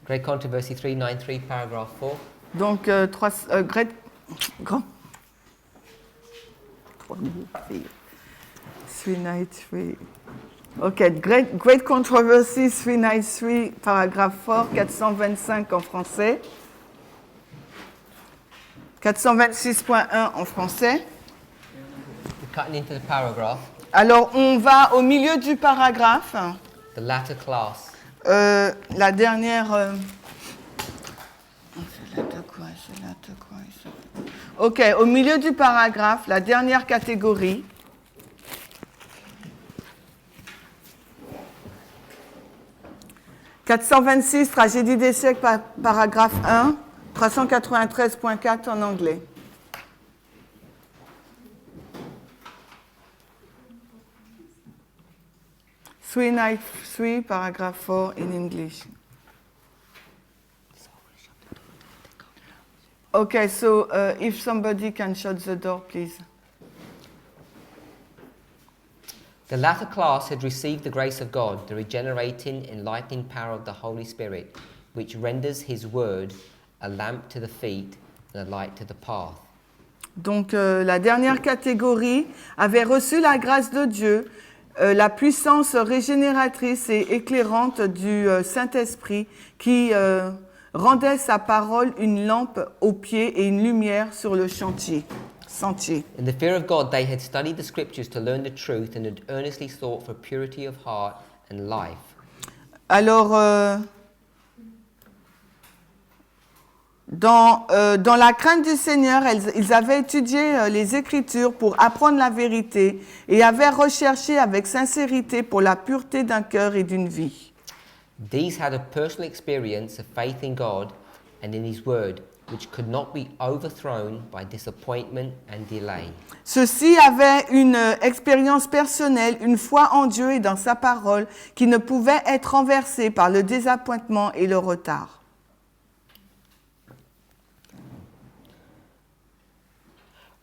Great Controversy 393, paragraph 4. Donc, Great... Grand... 393. Ok, Great Controversy 393, paragraphe 4, 425 en français. 426.1 en français. We're cutting into the paragraph. Alors, on va au milieu du paragraphe. The latter class. La dernière... Ok, au milieu du paragraphe, la dernière catégorie. « 426, tragédie des siècles, paragraphe 1, 393.4 en anglais. « 393, paragraphe 4 in English. » Okay, so if somebody can shut the door, please. The latter class had received the grace of God, the regenerating, enlightening power of the Holy Spirit, which renders His word a lamp to the feet and a light to the path. Donc, la dernière catégorie avait reçu la grâce de Dieu, la puissance régénératrice et éclairante du Saint-Esprit qui rendait sa parole une lampe aux pieds et une lumière sur le sentier. In the fear of God, they had studied the scriptures to learn the truth and had earnestly sought for purity of heart and life. Alors, dans la crainte du Seigneur, ils avaient étudié les Écritures pour apprendre la vérité et avaient recherché avec sincérité pour la pureté d'un cœur et d'une vie. These had a personal experience of faith in God and in His Word, which could not be overthrown by disappointment and delay. Ceux-ci avaient une expérience personnelle, une foi en Dieu et dans sa parole, qui ne pouvait être renversée par le désappointement et le retard.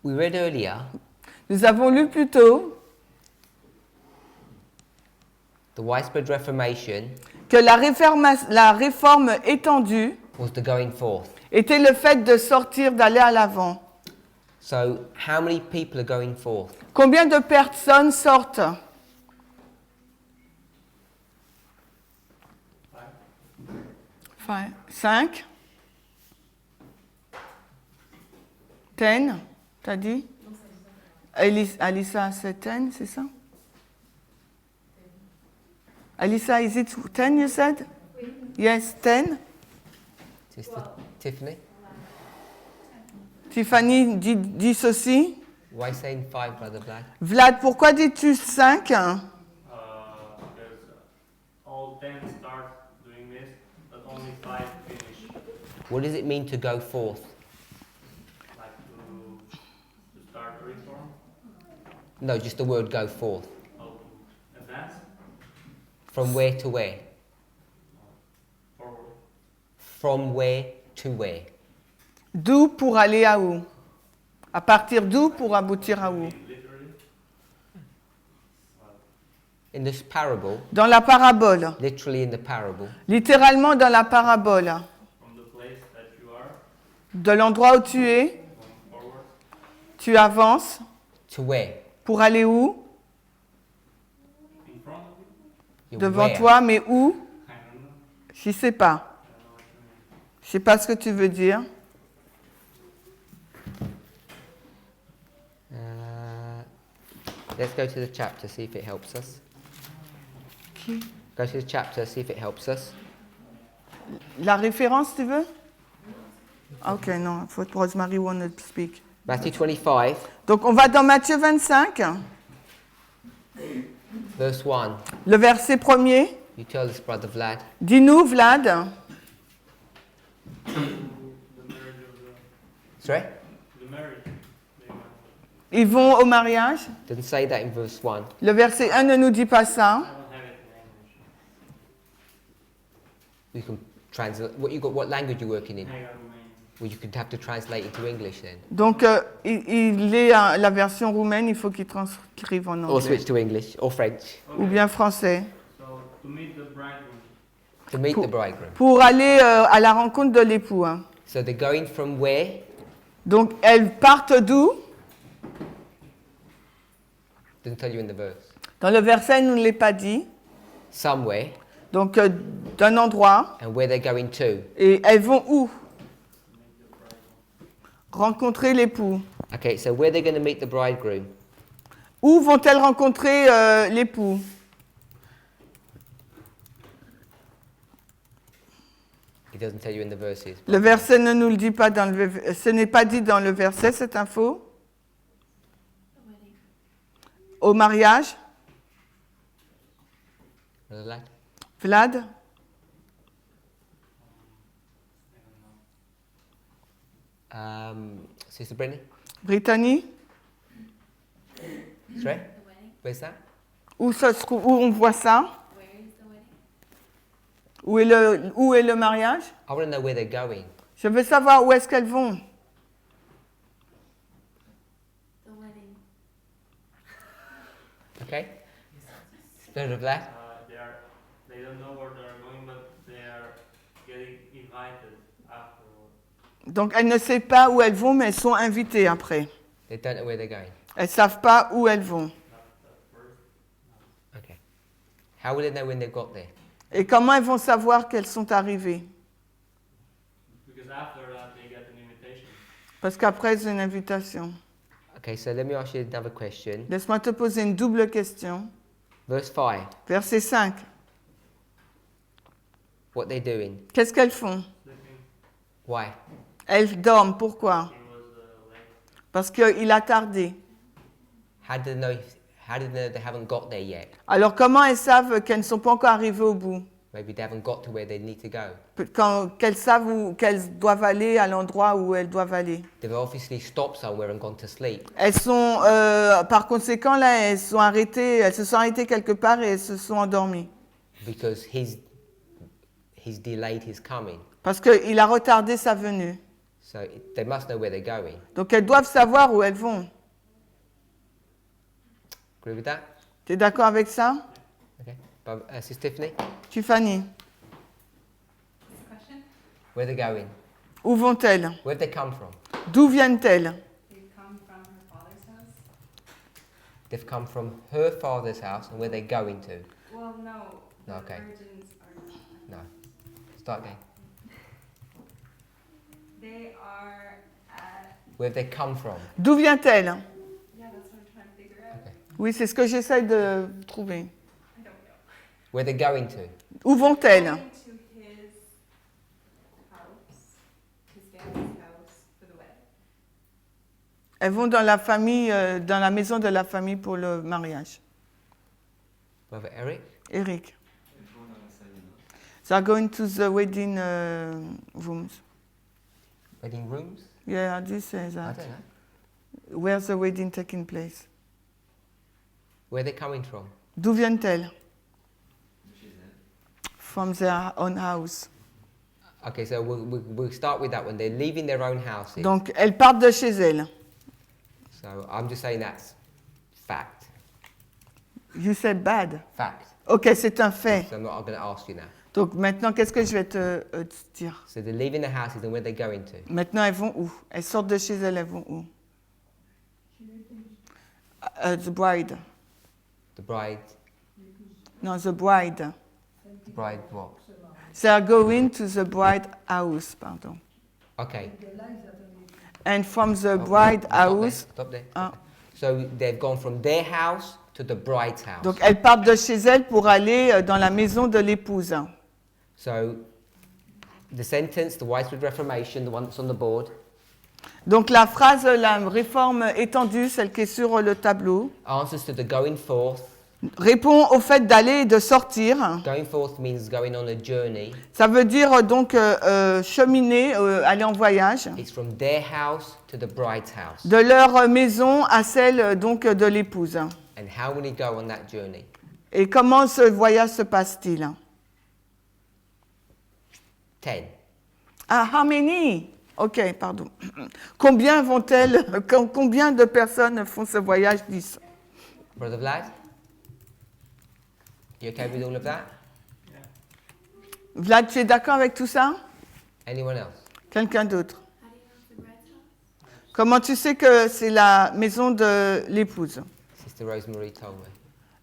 We read earlier Nous avons lu plus tôt the widespread Reformation que la réforme étendue was the going forth. était le fait de sortir, d'aller à l'avant. So, how many people are going forth? Combien de personnes sortent? 5? 10? T'as dit? Alissa, c'est 10, c'est ça? Alissa, is it 10 you said? Yes, 10? Sister Tiffany? Tiffany dit ceci. Why saying 5, Brother Vlad? Vlad, pourquoi dis-tu 5? Because all 10 start doing this, but only 5 finish. What does it mean to go forth? Like to start a reform, No, just the word go forth. or to advance, From where to where? forward. From where to where? D'où pour aller à où? À partir d'où pour aboutir à où? Literally, In this parable, Dans la parabole. literally in the parable, Littéralement dans la parabole. from the place that you are, De l'endroit où tu es, going forward, tu avances. to where? Pour aller où? in front of you. Yeah, Devant where? toi, mais où? I don't know. Je ne sais pas. Je ne sais pas ce que tu veux dire. Let's go to the chapter, see if it helps us. Go to the chapter, see if it helps us. La référence, tu veux? Ok, non, il faut que Rosemary want to speak. Matthew 25, Donc, on va dans Matthieu 25, verse 1. le verset premier. You tell us, Brother Vlad. Dis-nous, Vlad, The marriage of Sorry? the marriage. ils vont au mariage. Didn't say that in verse 1. Le verset 1 ne nous dit pas ça. I don't have it in English. You can translate. What language you working in? I got Romanian. Well, you could have to translate it to English then. Donc, il est la version roumaine, il faut qu'il transcrive en Or anglais. switch to English or French. Ou bien français. So, to meet the bridegroom. To meet the bridegroom. pour aller à la rencontre de l'époux. Hein. So they're going from where? Donc, elles partent d'où? Doesn't tell you in the verse. Dans le verset, il ne nous l'est pas dit. Somewhere. Donc, d'un endroit. And where they're going to. Et elles vont où? Rencontrer l'époux. Okay, so where they're going to meet the bridegroom. Où vont-elles rencontrer l'époux? It doesn't tell you in the verses. Le verset ne nous le dit pas dans le... Ce n'est pas dit dans le verset, cette info. Au mariage. Brother Lad? Vlad? Sister Brenny? Brittany? Trey? Where's that? Où on voit ça? Where is the wedding? Où est le mariage? I want to know where they're going. Je veux savoir où est-ce qu'elles vont. The wedding. Okay? Spirit of that? They don't know where they're going, but they are getting invited afterwards. Donc, elles ne savent pas où elles vont, mais elles sont invitées après. They don't know where they're going. Elles ne savent pas où elles vont. Okay. How will they know when they've got there? Et comment elles vont savoir qu'elles sont arrivées? Because after that, they get an invitation. Parce qu'après, c'est une invitation. Okay, so let me ask you another question. Laisse-moi te poser une double question. Verse 5. Verset 5. What they're doing. Qu'est-ce qu'elles font? Sleeping, Why? Elles dorment. Pourquoi? it was late. Parce qu'il a tardé. How do they know they haven't got there yet? Alors, comment elles savent qu'elles ne sont pas encore arrivées au bout? Maybe they haven't got to where they need to go. Qu'elles savent qu'elles doivent aller à l'endroit où elles doivent aller. They've obviously stopped somewhere and gone to sleep. Elles sont, par conséquent, là, elles se sont arrêtées quelque part et elles se sont endormies. Because he's delayed his coming. Parce qu'il a retardé sa venue. So they must know where they're going. Donc, elles doivent savoir où elles vont. Agree with that? Tu es d'accord avec ça? Okay. Sister Tiffany? Tiffany, Question? Where they're going? où vont-elles? Where'd they come from? D'où viennent-elles? They come from her father's house? They've come from her father's house and where they're going to. Well, no. No, The okay. virgins are not. No. Start again. They are at. Where they come from. D'où vient-elle? Yeah, that's what I'm trying to figure out. Okay. Oui, c'est ce que j'essaie de trouver. I don't know. Where they're going to. Où vont-elles? Going to his house, his family's house for the wedding. Elles vont dans la famille, dans la maison de la famille pour le mariage. Brother Eric? Eric. They are going to the wedding rooms. Wedding rooms? Yeah, how do you say I that? don't know. Where's the wedding taking place? Where they're coming from. D'où viennent-elles? From their own house. Okay, so we'll start with that one. They're leaving their own houses. Donc, elles partent de chez elles. So I'm just saying that's fact. You said bad. Fact. Ok, c'est un fait. So I'm not going to ask you now. Donc, maintenant, qu'est-ce que je vais te dire? So they're leaving their houses and where they're going to. Maintenant, elles vont où? Elles sortent de chez elles, elles vont où? The bride. The bride. No, the bride. The bride what? They are going to the bride house, pardon. Okay. And from the bride house, Stop there. Ah. So they've gone from their house to the bride's house. donc elles partent de chez elles pour aller dans la maison de l'épouse. So the sentence, the Widespread Reformation, the one that's on the board, Donc la phrase, la réforme étendue, celle qui est sur le tableau, answers to the going forth. répond au fait d'aller et de sortir. Going forth means going on a journey. Ça veut dire donc cheminer, aller en voyage, It's from their house to the bride's house. de leur maison à celle donc de l'épouse. And how will he go on that journey? Et comment ce voyage se passe-t-il? 10. Ah, how many? Ok, pardon. Combien combien de personnes font ce voyage? 10. Brother Vlad? You okay with all of that? Vlad, tu es d'accord avec tout ça? Anyone else? Quelqu'un d'autre? How do you know it's the bride's house? Comment tu sais que c'est la maison de l'épouse? Sister Rosemary told me.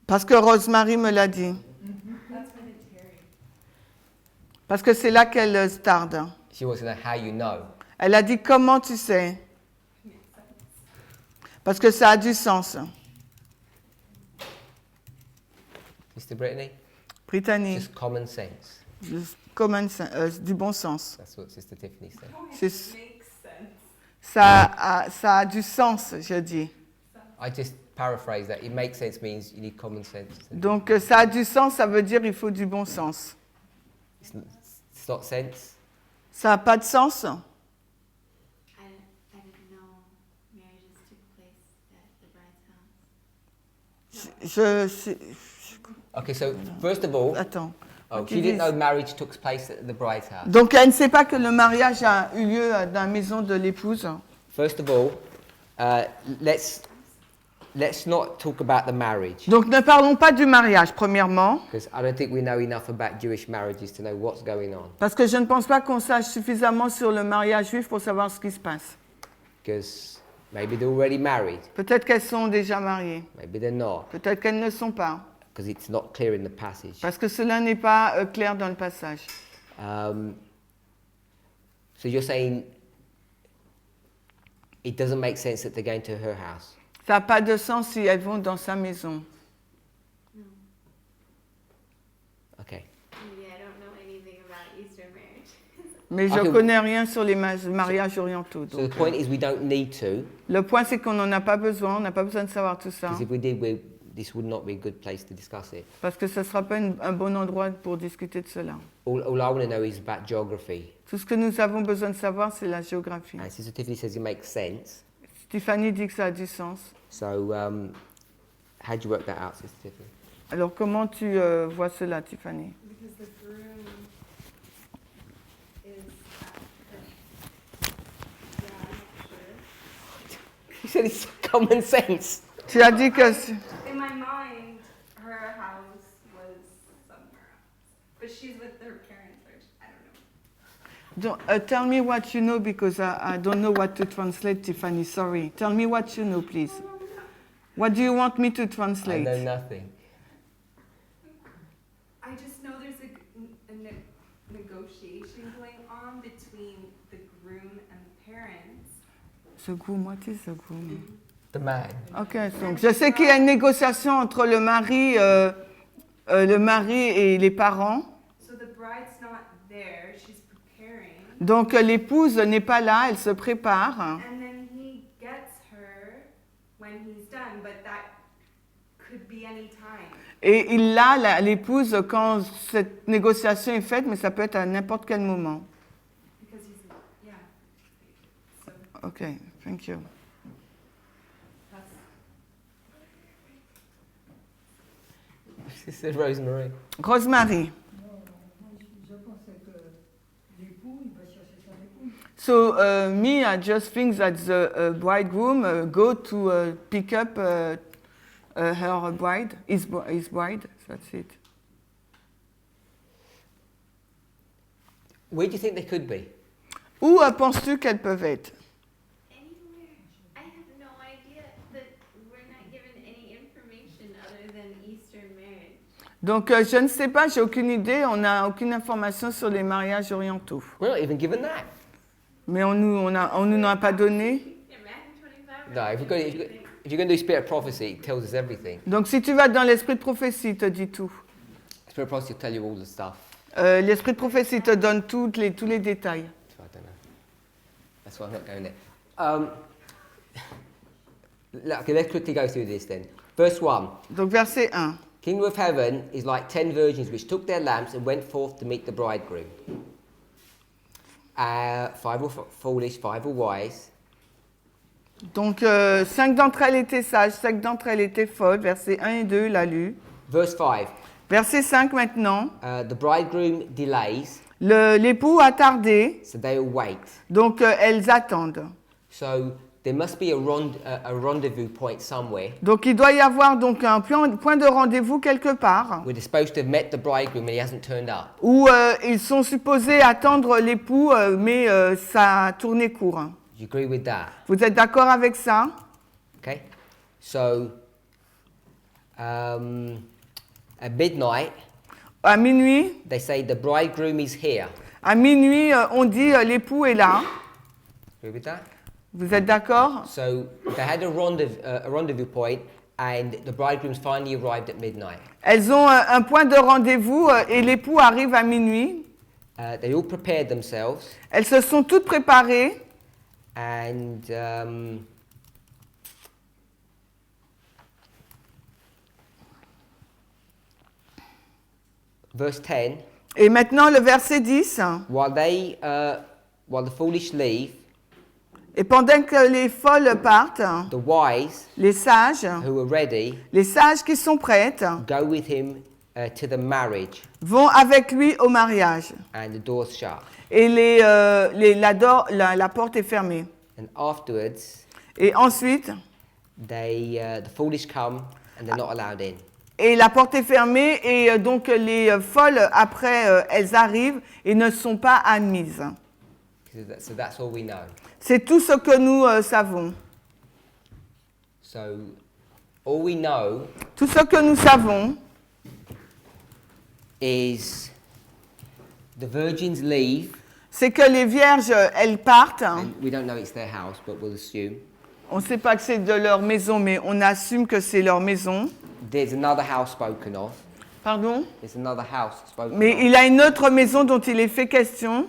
Parce que Rosemary me l'a dit. That's Terry. Parce que c'est là qu'elle se tarde. She wants to know how you know. Elle a dit comment tu sais? Parce que ça a du sens. Sister Brittany? Brittany, Just common sense. du bon sens. That's what Sister Tiffany said. C'est- Makes sense. ça a du sens, je dis. I just paraphrase that. It makes sense means you need common sense. Donc ça a du sens, ça veut dire il faut du bon sens. It's not sense. Ça n'a pas de sens? I didn't know marriages took place at the bride's house. Okay, so first of all, Attends. oh, Tu she didn't dis- know marriage took place at the bride's house. Donc elle ne sait pas que le mariage a eu lieu dans la maison de l'épouse. First of all, let's not talk about the marriage Donc ne parlons pas du mariage, premièrement, because I don't think we know enough about Jewish marriages to know what's going on. parce que je ne pense pas qu'on sache suffisamment sur le mariage juif pour savoir ce qui se passe. Because maybe they're already married, Peut-être qu'elles sont déjà mariées, maybe they're not, peut-être qu'elles ne le sont pas, because it's not clear in the passage. parce que cela n'est pas clair dans le passage. So you're saying it doesn't make sense that they're going to her house. Ça n'a pas de sens si elles vont dans sa maison. Okay. Maybe I don't know anything about Eastern marriage. Mais je Ok. ne connais rien sur les mariages orientaux. So the donc. point is we don't need to, Le point, c'est qu'on n'en a pas besoin, on n'a pas besoin de savoir tout ça, because if we did, this would not be a good place to discuss it. parce que ce ne sera pas un bon endroit pour discuter de cela. All I want to know is about geography. Tout ce que nous avons besoin de savoir, c'est la géographie. And Sister Tiffany says it makes sense. Stéphanie dit que ça a du sens. So how do you work that out, Sister Tiffany? Alors, comment tu vois cela, Tiffany? Because the groom is Yeah, I'm not sure. You said it's common sense. Tu as dit que... in my mind, her house was somewhere else. But she's with her parents, or I don't know. Tell me what you know, because I don't know what to translate, Tiffany. Sorry. Tell me what you know, please. What do you want me to I translate? know nothing. I just know there's a negotiation going on between the groom and the parents. The groom, what is the groom? The man. Ok, donc je sais qu'il y a une négociation entre le mari et les parents. So the bride's not there, she's preparing. Donc l'épouse n'est pas là, elle se prépare. And then he gets her when he's done, but that could be any time. Et il l'a, l'épouse, quand cette négociation est faite, mais ça peut être à n'importe quel moment. Because he's, yeah. So Ok, thank you. that's, Sister Rosemary. Rosemary. Je pensais que l'époux, il va chercher son époux. So me, I just think that the bridegroom go to pick up her bride, his bride. That's it. Where do you think they could be? Où penses-tu qu'elles peuvent être? Anywhere. I have no idea that we're not given any information other than Eastern marriage. Donc je ne sais pas, j'ai aucune idée, on n'a aucune information sur les mariages orientaux. We're not even given that. Mais on nous en a pas donné. Yeah, Matthew 25. No, if you're going to do spirit of prophecy, it tells us everything. Donc si tu vas dans l'esprit de prophétie, il te dit tout. Spirit of prophecy will tell you all the stuff. L'esprit de prophétie te donne tous les détails. So I don't know. That's why I'm not going there. Okay, let's quickly go through this then. Verse 1. Donc verset 1. Kingdom of heaven is like 10 virgins which took their lamps and went forth to meet the bridegroom. 5 were foolish, 5 were wise. Donc 5 d'entre elles étaient sages, 5 d'entre elles étaient folles. Versets 1 et 2, l'a lu. Verse 5. Verset 5 maintenant. The bridegroom delays, L'époux a tardé, so they will wait. donc elles attendent. So there must be a rendezvous point somewhere Donc il doit y avoir donc un point de rendez-vous quelque part where they're supposed to have met the bridegroom and he hasn't turned up. où ils sont supposés attendre l'époux, mais ça a tourné court. Do you agree with that? Vous êtes d'accord avec ça? Okay. So at midnight, À minuit, they say the bridegroom is here. à minuit, on dit l'époux est là. Agree with that? Vous êtes d'accord? So they had a rendezvous point, and the bridegroom's finally arrived at midnight. Elles ont un point de rendez-vous et l'époux arrive à minuit. They all prepared themselves, Elles se sont toutes préparées. and verse 10. Et maintenant, le verset 10. While the foolish leave, Et pendant que les folles partent, the wise les sages who are ready qui sont prêtes, go with him to the marriage, vont avec lui au mariage. and the door's shut. Et la porte est fermée. And afterwards, Et ensuite, the foolish come, and they're not allowed in. et la porte est fermée, et donc les folles, après, elles arrivent et ne sont pas admises. So that's all we know. C'est tout ce que nous savons. So all we know Tout ce que nous savons, is the virgins leave, c'est que les vierges, elles partent. and we don't know it's their house, but we'll assume. On ne sait pas que c'est de leur maison, mais on assume que c'est leur maison. There's another house spoken of. Pardon? There's another house spoken Mais of. il a une autre maison dont il est fait question.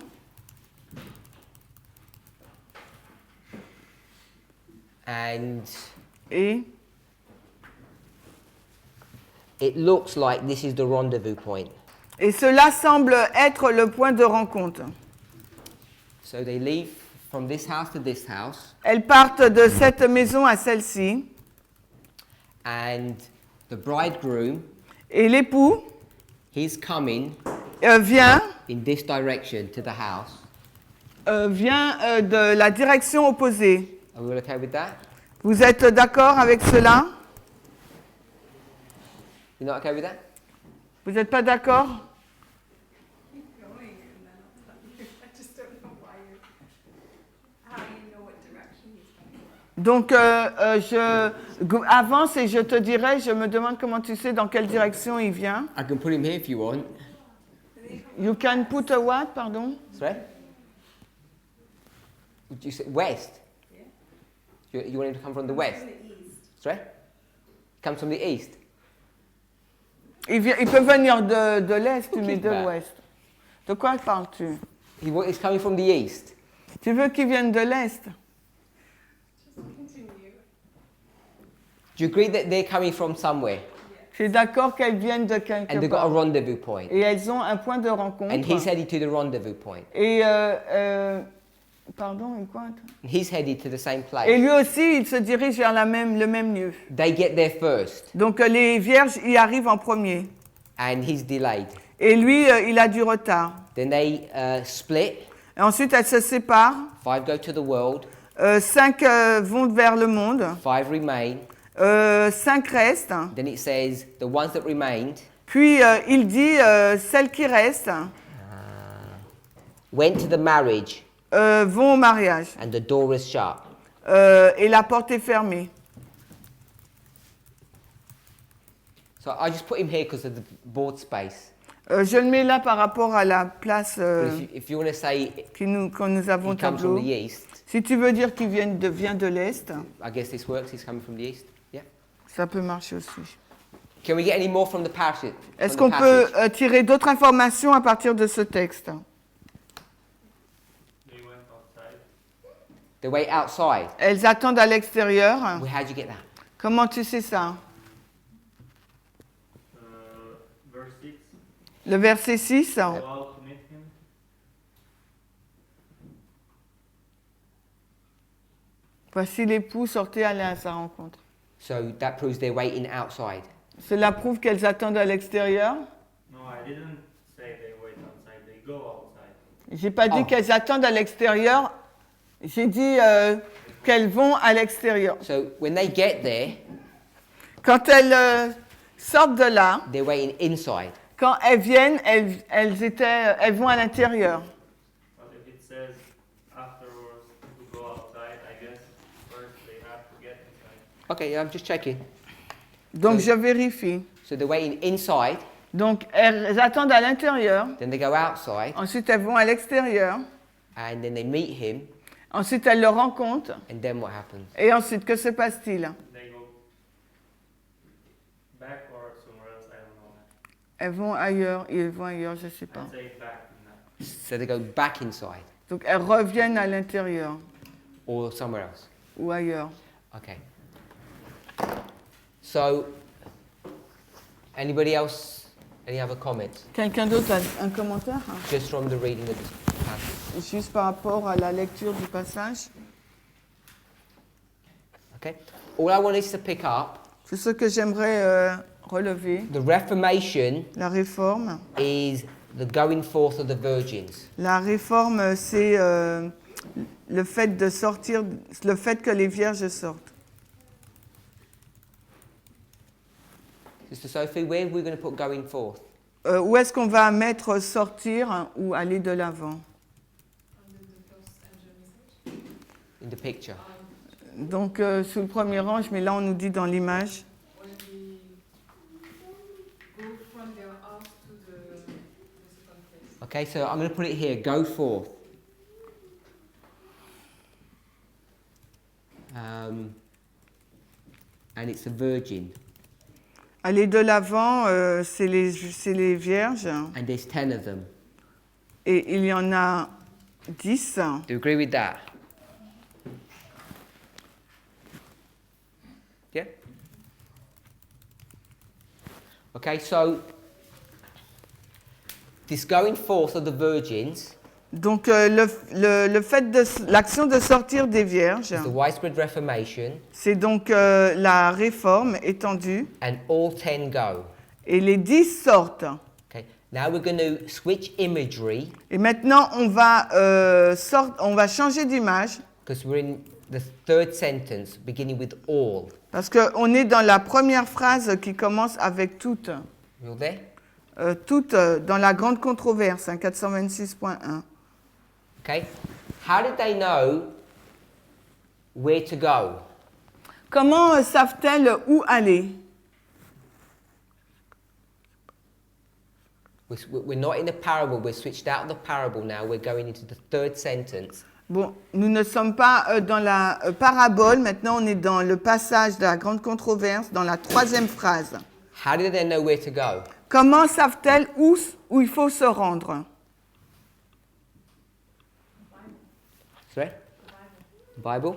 And Et it looks like this is the rendezvous point. cela semble être le point de rencontre. So they leave from this house to this house, Elles partent de cette maison à celle-ci. and the bridegroom, Et l'époux he's coming vient in this direction to the house. de la direction opposée. Are we all okay with that? Vous êtes d'accord avec cela? You're not okay with that? Vous n'êtes pas d'accord? Keep going, and then I'll tell you. I just don't know how you know what direction he's going. Donc, je avance et je te dirai, je me demande comment tu sais dans quelle direction il vient. I can put him here if you want. You can put a what, pardon? Sorry? Would you say west? You want him to come from the west? From the east. Sorry? Comes from the east. Il peut venir de l'est, mais de Bah. l'ouest. De quoi parles-tu? He's coming from the east. Tu veux qu'il vienne de l'est? Continue. Do you agree that they're coming from somewhere? Je suis d'accord qu'elles viennent de quelque And they've got a part. rendezvous point. Et elles ont un point de rencontre. And he's headed to the rendezvous point. Et, pardon, et quoi? And he's headed to the same Et place. lui aussi, il se dirige vers le même lieu. They get there first, Donc les vierges y arrivent en premier. and he's delayed. Et lui, il a du retard. Then they split. Et ensuite, elles se séparent. 5 go to the world. 5 vont vers le monde. 5 remain. 5 restent. Then it says the ones that remained Puis il dit, celles qui restent went to the marriage, vont au mariage. and the door is shut. Et la porte est fermée. So I just put him here because of the board space. Je le mets là par rapport à la place But if you want to say que nous avons au he comes from tableau. the east, Si tu veux dire qu'il vient de l'Est, I guess this works. He's coming from the east. Yeah. ça peut marcher aussi. Can we get any more from the passage? Est-ce from qu'on the peut passage? tirer d'autres informations à partir de ce texte? They went outside. They wait outside. Elles attendent à l'extérieur. Well, how'd you get that? Comment tu sais ça? Verse 6. Le verset 6. Go out to meet him. Voici l'époux sortait aller à sa rencontre. So that proves they're waiting outside. Cela prouve qu'elles attendent à l'extérieur. No, I didn't say they wait outside. They go outside. J'ai pas dit Oh. qu'elles attendent à l'extérieur. J'ai dit They qu'elles vont à l'extérieur. So when they get there, Quand elles sortent de là, they're waiting inside. quand elles viennent, elles vont à l'intérieur. But if it says afterwards to go outside, I guess first they have to get inside. Okay, yeah, I'm just checking. Donc Oui. je vérifie. So they're waiting inside, Donc elles attendent à l'intérieur, then they go outside, ensuite elles vont à l'extérieur, and then they meet him, ensuite elles le rencontrent, and then what happens? et ensuite que se passe-t-il? They go back or somewhere else, I don't know. Elles vont ailleurs, ils vont ailleurs, je ne sais pas. I'd say back in that. So they go back inside Donc elles reviennent à l'intérieur or somewhere else. ou ailleurs. Okay. So, anybody else? Any other comments? Quelqu'un d'autre a un commentaire, hein? Just from the reading of this passage. Juste par rapport à la lecture du passage? Okay. All I want is to pick up C'est ce que j'aimerais relever. the Reformation La réforme. is the going forth of the virgins. La réforme, c'est le fait de sortir, le fait que les vierges sortent. Sister Sophie, where are we going to put going forth? Où est-ce qu'on va mettre sortir, hein, ou aller de l'avant? In the picture. Donc, sous le premier range, mais là, on nous dit dans l'image. When we go from their house to the second place. Okay, so I'm going to put it here. Go forth. And it's a virgin. Aller de l'avant, c'est les vierges. And there's 10 of them. Et il y en a 10. Do you agree with that? Yeah? Okay, so this going forth of the virgins Donc, le fait de l'action de sortir des vierges, is the widespread Reformation, c'est donc la réforme étendue. and all 10 go. Et les 10 sortent. Okay, now we're going to switch imagery Et maintenant, on va changer d'image because we're in the third sentence beginning with all. parce qu'on est dans la première phrase qui commence avec toutes. You're there? Toutes dans la grande controverse, hein, 426.1. Okay, how did they know where to go? Comment savent-elles où aller? We're not in the parable, we're switched out of the parable now, we're going into the third sentence. Bon, nous ne sommes pas dans la parabole, maintenant on est dans le passage de la grande controverse, dans la troisième phrase. How did they know where to go? Comment savent-elles où il faut se rendre? Sorry? Bible?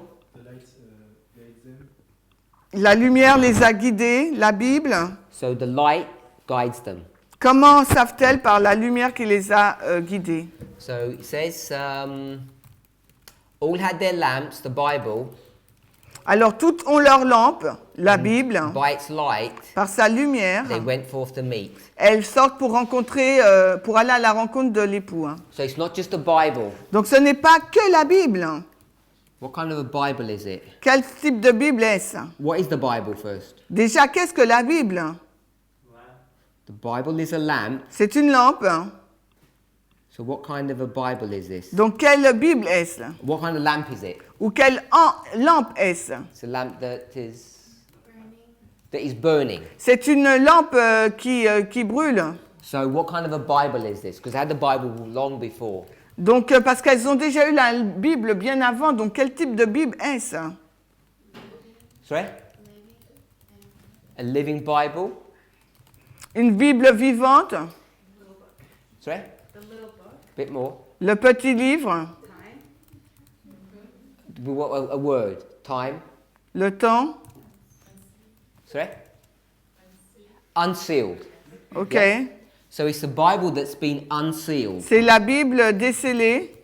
La lumière les a guidées, la Bible. So the light guides them. Comment savent-elles par la lumière qui les a guidées? So it says, all had their lamps, the Bible, Alors toutes ont leur lampe, la Bible, by its light, par sa lumière. they went forth to meet. Elles sortent pour rencontrer, pour aller à la rencontre de l'époux. Hein. So it's not just the Bible. Donc ce n'est pas que la Bible. What kind of a Bible is it? Quel type de Bible est-ce? What is the Bible first? Déjà, qu'est-ce que la Bible? The Bible is a lamp. C'est une lampe. So what kind of a Bible is this? Donc quelle Bible est-ce? What kind of lamp is it? Ou quelle lampe est-ce? It's a lamp that is burning. C'est une lampe qui brûle. So what kind of a Bible is this? Because I had the Bible long before. Donc parce qu'elles ont déjà eu la Bible bien avant. Donc quel type de Bible est-ce? Sorry? A living Bible? Une Bible vivante. Sorry? Bit more. Le petit livre. A word. Time. Le temps. Sorry? Unsealed. OK. Yeah. So it's the Bible that's been unsealed. C'est la Bible décellée.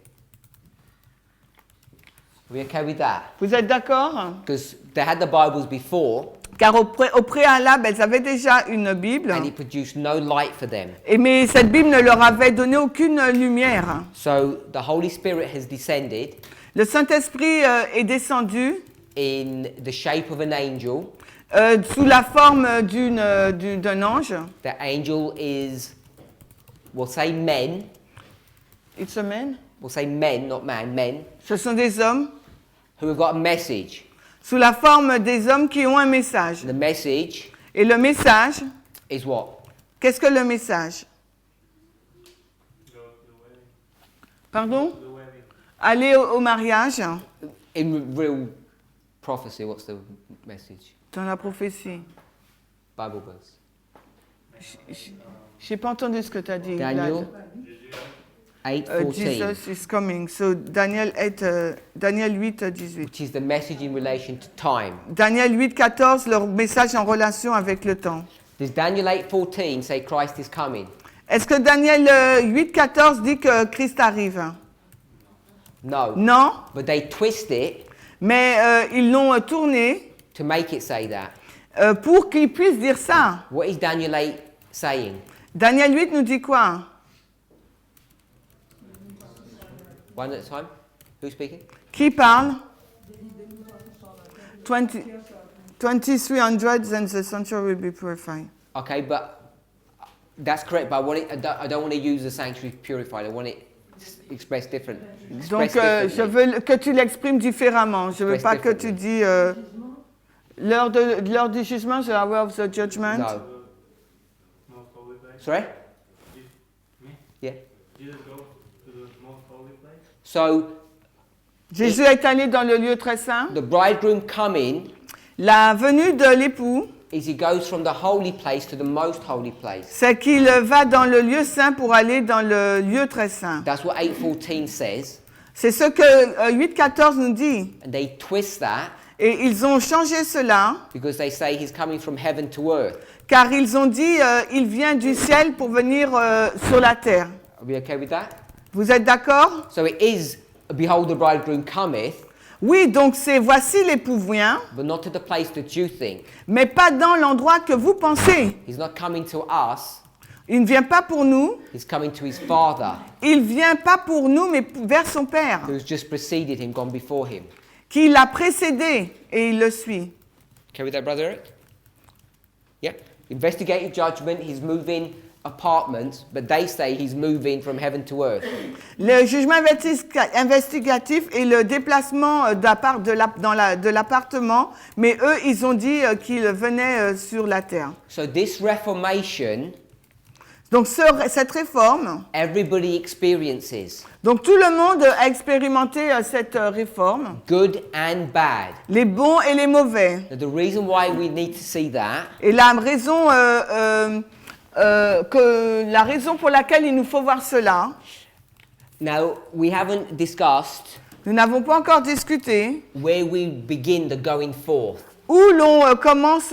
Are we okay with that? Vous êtes d'accord? Because they had the Bibles before Car au préalable, elles avaient déjà une Bible. and it produced no light for them. Mais cette Bible ne leur avait donné aucune lumière. So the Holy Spirit has descended Le Saint-Esprit est descendu in the shape of an angel. sous la forme d'un ange. The angel is, we'll say men. It's a man. We'll say men, not man, men, Ce sont des hommes who have got a message. sous la forme des hommes qui ont un message. The message Et le message, is what? qu'est-ce que le message? Go to the wedding. Pardon? To the wedding. Aller au mariage In real prophecy, what's the message? dans la prophétie. Bible verse. Je n'ai pas entendu ce que tu as dit. Daniel 8:14, Jesus is coming. So Daniel 8:18. which is the message in relation to time. Daniel 8:14, leur message en relation avec le temps. Does Daniel 8:14 say Christ is coming? Est-ce que Daniel 8:14 dit que Christ arrive? No. Non, But they twist it mais ils l'ont tourné to make it say that. pour qu'ils puissent dire ça. What is Daniel 8 saying? Daniel 8 nous dit quoi? One at a time? Who's speaking? Qui parle? 2300 and the sanctuary will be purified. Okay, but that's correct. But I don't want to use the sanctuary purified. I want it expressed different. Donc, je veux que tu l'exprimes différemment. Je ne veux pas que tu dis l'heure du jugement, the hour of the judgment. No. Most holy place. Sorry? Me? Yeah. Jesus go to the most holy place. So Jésus est allé dans le lieu très saint. the bridegroom coming La venue de l'époux, is he goes from the holy place to the most holy place. c'est qu'il va dans le lieu saint pour aller dans le lieu très saint. That's what 8:14 says. C'est ce que 8:14 nous dit. And they twist that Et ils ont changé cela, because they say he's coming from heaven to earth. car ils ont dit il vient du ciel pour venir sur la terre. Are we okay with that? Vous êtes d'accord? So it is, behold, the bridegroom cometh, Oui, donc c'est voici l'époux vient, but not to the place that you think. mais pas dans l'endroit que vous pensez. He's not coming to us, Il ne vient pas pour nous, he's coming to his Father, il vient pas pour nous, mais vers son Père, who's just preceded him, gone before him. qui l'a précédé et il le suit. Okay with that, Brother Eric? Yeah. Investigative judgment, he's moving apartments, but they say he's moving from heaven to earth. Le jugement investigatif et le déplacement de l'appartement, mais eux, ils ont dit qu'il venait sur la terre. So this reformation, Donc cette réforme, everybody experiences, donc tout le monde a expérimenté cette réforme, good and bad. les bons et les mauvais. Now, the reason why we need to see that Et la raison pour laquelle il nous faut voir cela, now we haven't discussed nous n'avons pas encore discuté, where we begin the going forth. où l'on commence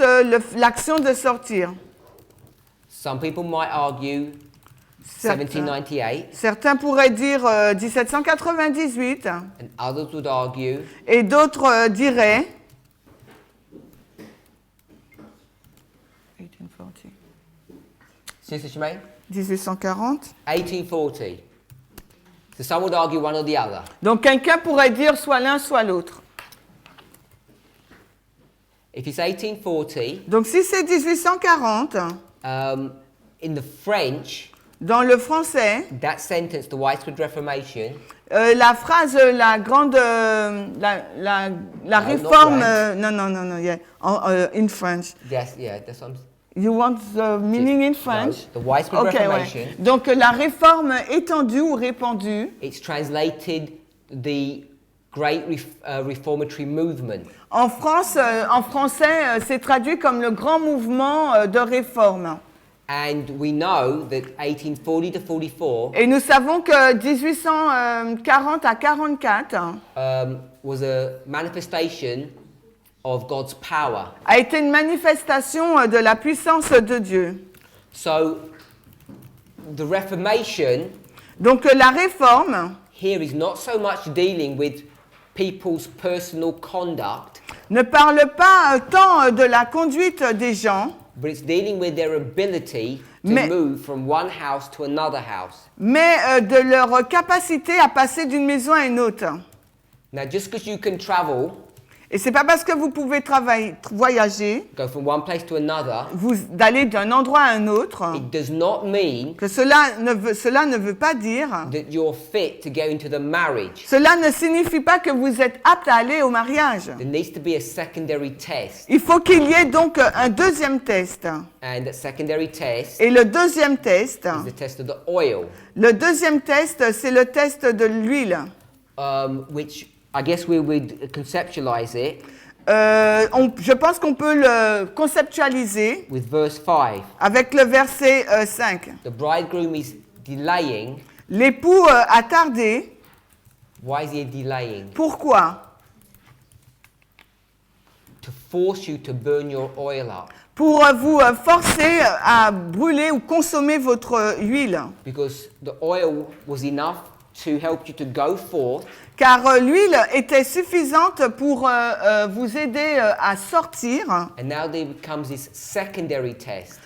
l'action de sortir. Some people might argue Certains, 1798, certains pourraient dire 1798 and others would argue et d'autres diraient 1840. Sister Shemaine, 1840. 1840. So some would argue one or the other. Donc quelqu'un pourrait dire soit l'un soit l'autre. If it's 1840, Donc si c'est 1840, in the French, dans le français, that sentence, the widespread Reformation, la phrase, la grande, la réforme, non, yeah, in French. yes, yeah, that's what I'm You want the meaning in French? No, the widespread Ok, Reformation, ouais. Donc la réforme étendue ou répandue, it's translated the Great Reformatory Movement. en français, c'est traduit comme le grand mouvement de réforme. And we know that 1840 to 44 Et nous savons que 1840 à 44 was a manifestation of God's power. a été une manifestation de la puissance de Dieu. So the Reformation Donc la réforme here is not so much dealing with people's personal conduct, ne parle pas tant de la conduite des gens, but it's dealing with their ability to Mais- move from one house to another house. mais de leur capacité à passer d'une maison à une autre. Now, just because you can travel, Et c'est pas parce que vous pouvez voyager, go from one place to another, d'aller d'un endroit à un autre, it does not mean que cela ne veut pas dire, that you're fit to go into the marriage. cela ne signifie pas que vous êtes apte à aller au mariage. There needs to be a secondary test. Il faut qu'il y ait donc un deuxième test. And that secondary test Et le deuxième test, is the test of the oil, le deuxième test, c'est le test de l'huile. which I guess we would conceptualize it Je pense qu'on peut le conceptualiser with verse 5. avec le verset 5. The bridegroom is delaying. L'époux a tardé. Why is he delaying? Pourquoi? To force you to burn your oil up. Pour vous forcer à brûler ou consommer votre huile. Because the oil was enough to help you to go forth. Car l'huile était suffisante pour vous aider à sortir. And now there comes this secondary test.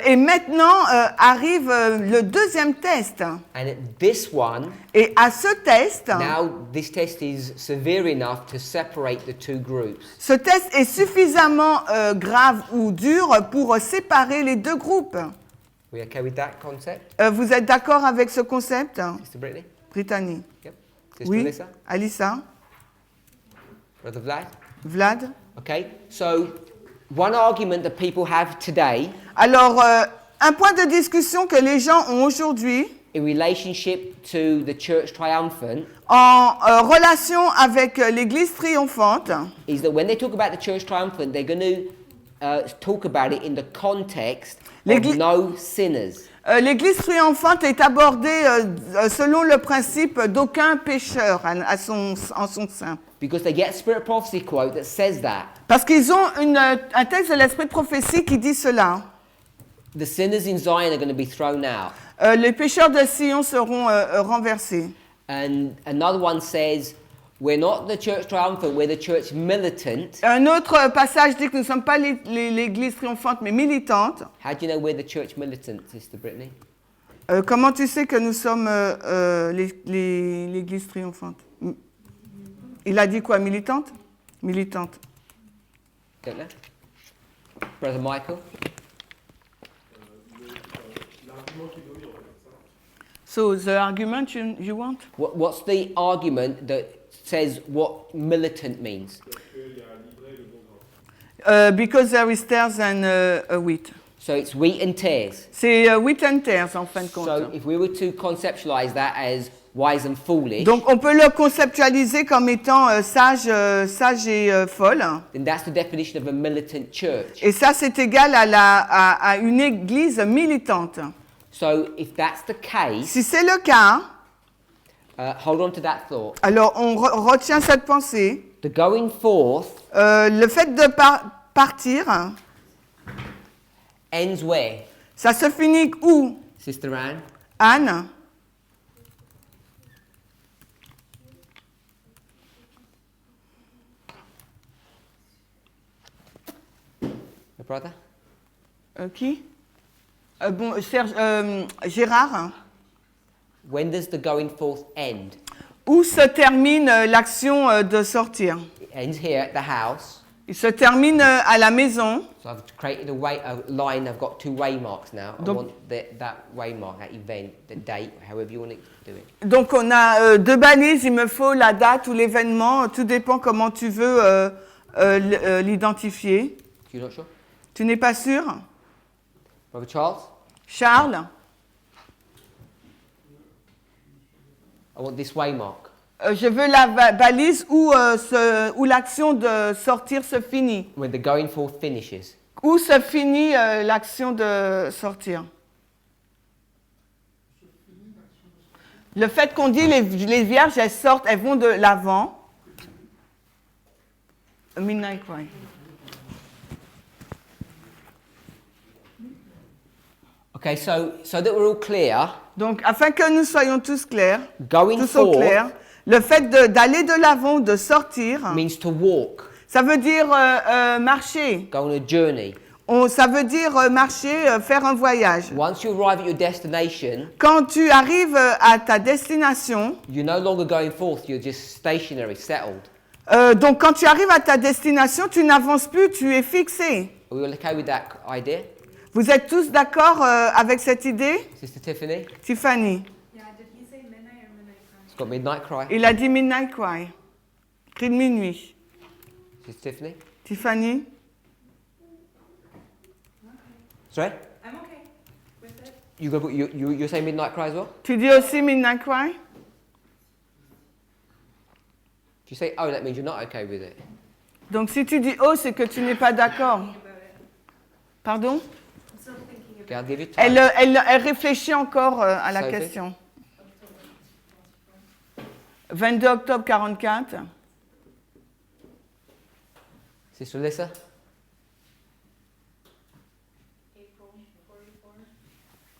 Et maintenant arrive le deuxième test. And at this one, Et à ce test, now this test is severe enough to separate the two groups. ce test est suffisamment grave ou dur pour séparer les deux groupes. We okay with that concept, Vous êtes d'accord avec ce concept, Sister Brittany? Brittany? Yep. Sister Oui, Alyssa? Alissa, Brother Vlad? Vlad? Okay, so one argument that people have today Alors, un point de discussion que les gens ont aujourd'hui in relationship to the church triumphant en relation avec l'Église triomphante, is that when they talk about the church triumphant, they're going to talk about it in the context of L'Église- no sinners. l'Église triomphante est abordée selon le principe d'aucun pécheur en son sein. Because they get a spirit of prophecy quote that says that. Parce qu'ils ont un texte de l'Esprit de prophétie qui dit cela. The sinners in Zion are going to be thrown out. Les pécheurs de Sion seront renversés. And another one says, we're not the church triumphant, we're the church militant. Un autre passage dit que nous ne sommes pas l'Église triomphante, mais militante. How do you know we're the church militant, Sister Brittany? Comment tu sais que nous sommes l'Église triomphante? Il a dit quoi, militante? Militante. Don't know. Brother Michael? So the argument you want? What's the argument that says what militant means? Because there is tares and wheat. So it's wheat and tares. C'est wheat and tares en fin de compte. So if we were to conceptualize that as wise and foolish, Donc on peut le conceptualiser comme étant sage et folle. then that's the definition of a militant church. Et ça, c'est égal à une église militante. So if that's the case, Si c'est le cas, hold on to that thought. alors on retient cette pensée. The going forth Le fait de partir, ends where? ça se finit où, Sister Anne? Anne? My brother? Qui? Bon, Serge, Gérard. When does the going forth end? Où se termine l'action de sortir? It ends here at the house. Il se termine à la maison. So I've created a line. I've got two waymarks now. I Donc- want that waymark, that event, the date, however you want to do it. Donc on a deux balises, il me faut la date ou l'événement, tout dépend comment tu veux l'identifier. You're not sure? Tu n'es pas sûr? Brother Charles? Charles? I want this waymark. Je veux la balise où l'action de sortir se finit. When the going forth finishes. Où se finit l'action de sortir? Le fait qu'on dit les vierges, elles sortent, elles vont de l'avant. A midnight cry. Okay, so that we're all clear, Donc, afin que nous soyons tous clairs, going tous au forth clair, le fait d'aller de l'avant, de sortir, means to walk, ça veut dire marcher. go on a journey. Ça veut dire marcher, faire un voyage. Once you arrive at your destination, Quand tu arrives à ta destination, you're no longer going forth, you're just stationary, settled. donc quand tu arrives à ta destination, tu n'avances plus, tu es fixé. Are we all okay with that idea? Vous êtes tous d'accord avec cette idée? Sister Tiffany? Tiffany, Yeah, did he say midnight or midnight cry? It's got midnight cry. il a dit midnight cry. Cri de minuit. Sister Tiffany? Tiffany, Sorry? I'm okay with it. You're saying midnight cry as well? tu dis aussi midnight cry? If you say oh, that means you're not okay with it. Donc si tu dis oh, c'est que tu n'es pas d'accord. About it. Pardon? I'm still thinking about Okay, I'll give you time. Elle réfléchit encore à la Sophie? question. 22 octobre 44. Sister Alyssa?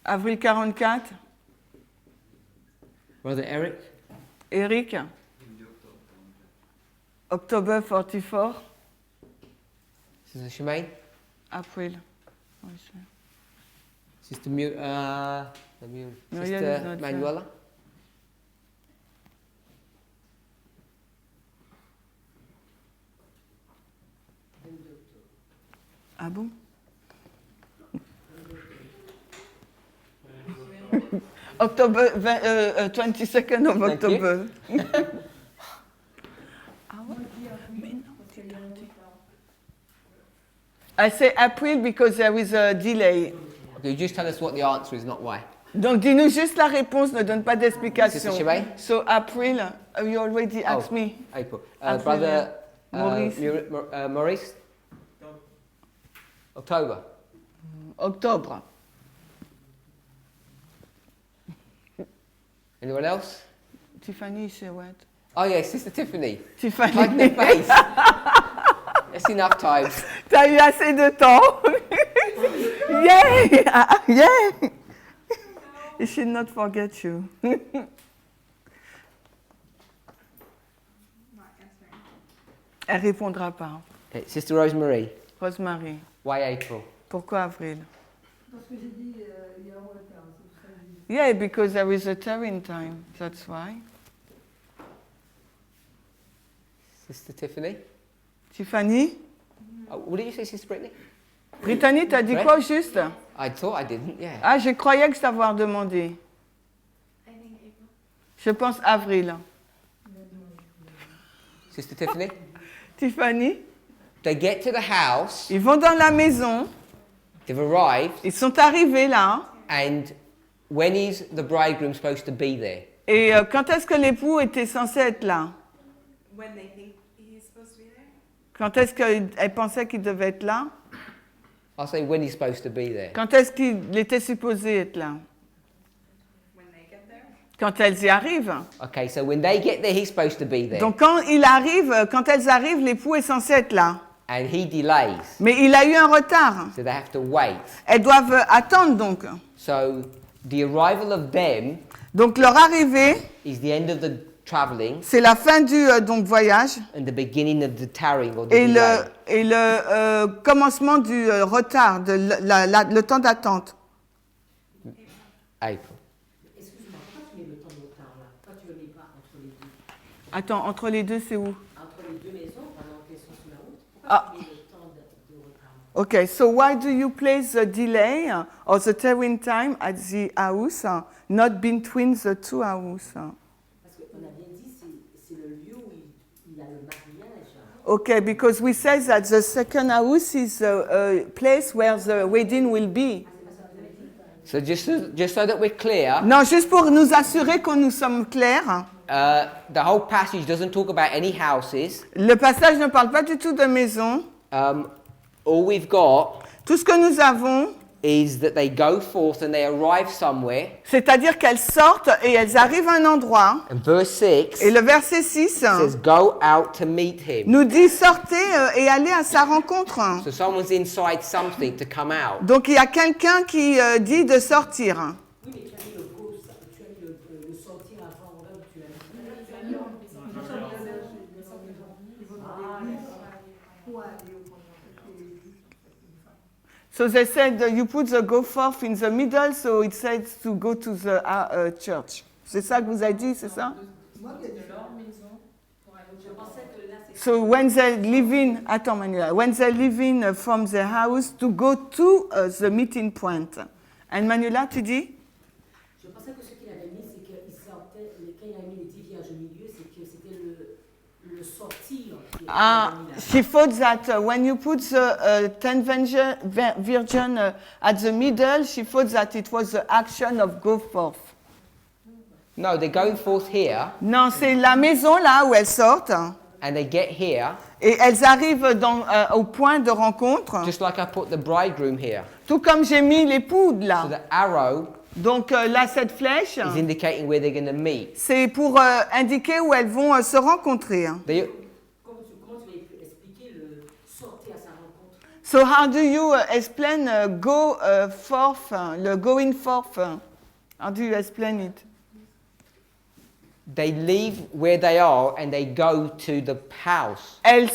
Avril 44. Brother Eric? Eric. October 44. Sister Shemaine? April. Sister Muriel is not Manuela? Ah bon? October 22nd of Thank you. October. I say April because there is a delay. Okay, you just tell us what the answer is, not why. Donc dis-nous juste la réponse, ne donne pas d'explication. Sister Shemaine? So April, you already asked Oh. me. April. April, Brother Maurice. Maurice? October. Octobre. Anyone else? Tiffany, c'est what? Oh yeah, Sister Tiffany. Hide in the Tiffany, face. That's enough time. t'as eu assez de temps. Yay! Yeah! He should not forget you. Not answering. Elle répondra pas. Okay, Sister Rosemary. Rosemary, Why April? pourquoi avril? Parce que j'ai dit, il y a un retard, c'est pour ça que j'ai dit. Yeah, because there is a terrain time, that's why. Sister Tiffany? Tiffany? What did you say, Sister Brittany? Brittany, t'as dit Ouais. quoi au juste? I thought I didn't, yeah. Ah, je croyais que t'avoir demandé. I think April. Je pense avril. Sister Tiffany? Tiffany, They get to the house, ils vont dans la maison, they've arrived, ils sont arrivés là, and when is the bridegroom supposed to be there? et quand est-ce que l'époux était censé être là? When they think he's supposed to be there? Quand est-ce qu'elle pensait qu'il devait être là? I'll say when he's supposed to be there. Quand est-ce qu'il était supposé être là? When they get there? Quand elles y arrivent. Okay, so when they get there, he's supposed to be there. Donc quand elles arrivent, l'époux est censé être là. And he delays, Mais il a eu un retard. so they have to wait. Elles doivent attendre donc. So the arrival of them Donc leur arrivée, is the end of the traveling c'est la fin du donc, voyage and the beginning of the tarrying or the et delay. le commencement du retard, de le temps d'attente. April. Excuse-moi, pourquoi tu mets le temps de retard là? Pourquoi tu ne le mets pas entre les deux? Attends, entre les deux, c'est où? Entre les deux maisons, pendant qu'elles sont sur la route, pourquoi Ah. tu mets le temps de retard? Okay, so why do you place the delay or the tarrying time at the house, not between the two houses? Parce qu'on a bien dit, c'est le lieu où il y a le mariage. Okay, because we say that the second house is a place where the wedding will be. So just so that we're clear, Non, juste pour nous assurer que nous sommes clairs, the whole passage doesn't talk about any houses. le passage ne parle pas du tout de maison. All we've got Tout ce que nous avons, is that they go forth and they arrive somewhere. c'est-à-dire qu'elles sortent et elles arrivent à un endroit. And verse 6 Et le verset 6 says, go out to meet him. nous dit sortez et allez à sa rencontre. So someone's inside something to come out. Donc il y a quelqu'un qui dit de sortir. Oui, mais tu as mis le cause, tu as mis le sortir avant, là où tu as mis. So they said you put the go forth in the middle, so it says to go to the church. C'est ça que vous avez dit, c'est ça? Moi qui ai dit De leur maison pour aller au Je pensais que là, c'est So when they're leaving, attends Manuela, when they're leaving from the house to go to the meeting point. And Manuela, tu dis? Je pensais que ce qu'il avait mis, c'est qu'il sortait, quand il a mis les 10 vierges au milieu, c'est que c'était le sortir. Ah, she thought that when you put the 10 virgin at the middle, she thought that it was the action of go forth. No, they're going forth here, Non, c'est la maison là où elles sortent and they get here, et elles arrivent au point de rencontre, just like I put the bridegroom here. tout comme j'ai mis l'époux So là. the arrow Donc là, cette flèche, is indicating where they're going to meet. c'est pour indiquer où elles vont se rencontrer. They, Comment tu vas expliquer le sortir à sa rencontre? So how do you explain go forth, le going forth? How do you explain it? they leave where they are and they go to the house. Elles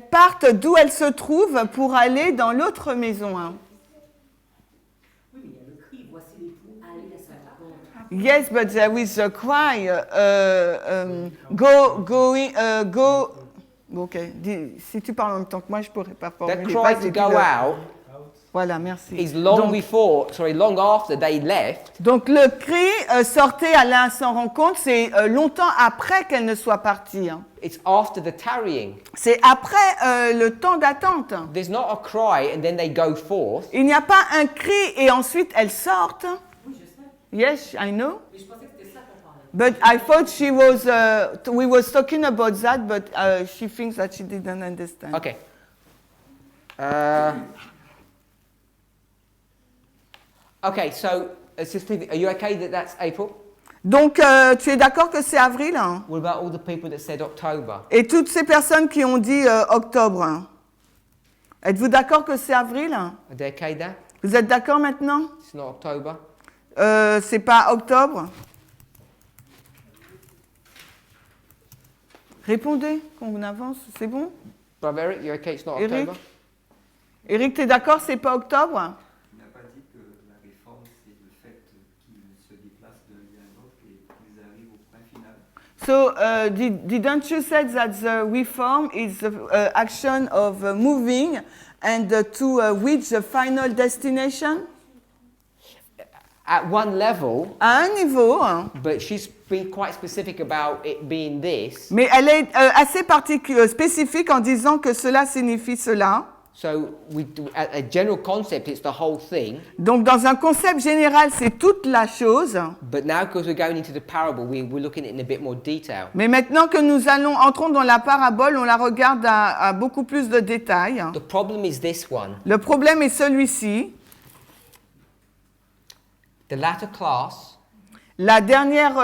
partent d'où elles se trouvent pour aller dans l'autre maison. Hein. Oui, mais il y a le cri, voici l'époux, allez à sa rencontre. Yes, but there is a cry. Go. Ok. Si tu parles en même temps que moi, je pourrais pas That formuler. cry to go out Voilà, merci. is long long after they left, Donc le cri sortez à l'instant rencontre, c'est longtemps après qu'elle ne soit partie. Hein. it's after the tarrying. C'est après le temps d'attente. There's not a cry and then they go forth. Il n'y a pas un cri et ensuite elles sortent. Oui, je sais, Yes, I know. mais je pensais que c'était ça qu'on parlait. But I thought we was talking about that, but she thinks that she didn't understand. Okay. Okay, so Sister, are you okay that that's April? Donc, tu es d'accord que c'est avril? Hein? What about all the people that said October? Et toutes ces personnes qui ont dit octobre. Hein? Êtes-vous d'accord que c'est avril? Hein? Are they okay there? Vous êtes d'accord maintenant? It's not October. C'est pas octobre? Répondez, qu'on avance, c'est bon? Brother Eric, you okay? It's not Eric? October. Eric, tu es d'accord, c'est pas octobre? Il n'a pas dit que la réforme, c'est le fait qu'ils se déplacent d'un lieu à l'autre et qu'ils arrivent au point final. So, didn't you say that the reform is the action of moving and to reach the final destination? At one level, À un niveau, hein, but she's been quite specific about it being this. mais elle est assez spécifique en disant que cela signifie cela. So a general concept, it's the whole thing. Donc, dans un concept général, c'est toute la chose. But now, because we're going into the parable, we're looking at it in a bit more detail. Mais maintenant que nous entrons dans la parabole, on la regarde à beaucoup plus de détails. The problem is this one. Le problème est celui-ci. The latter class, La dernière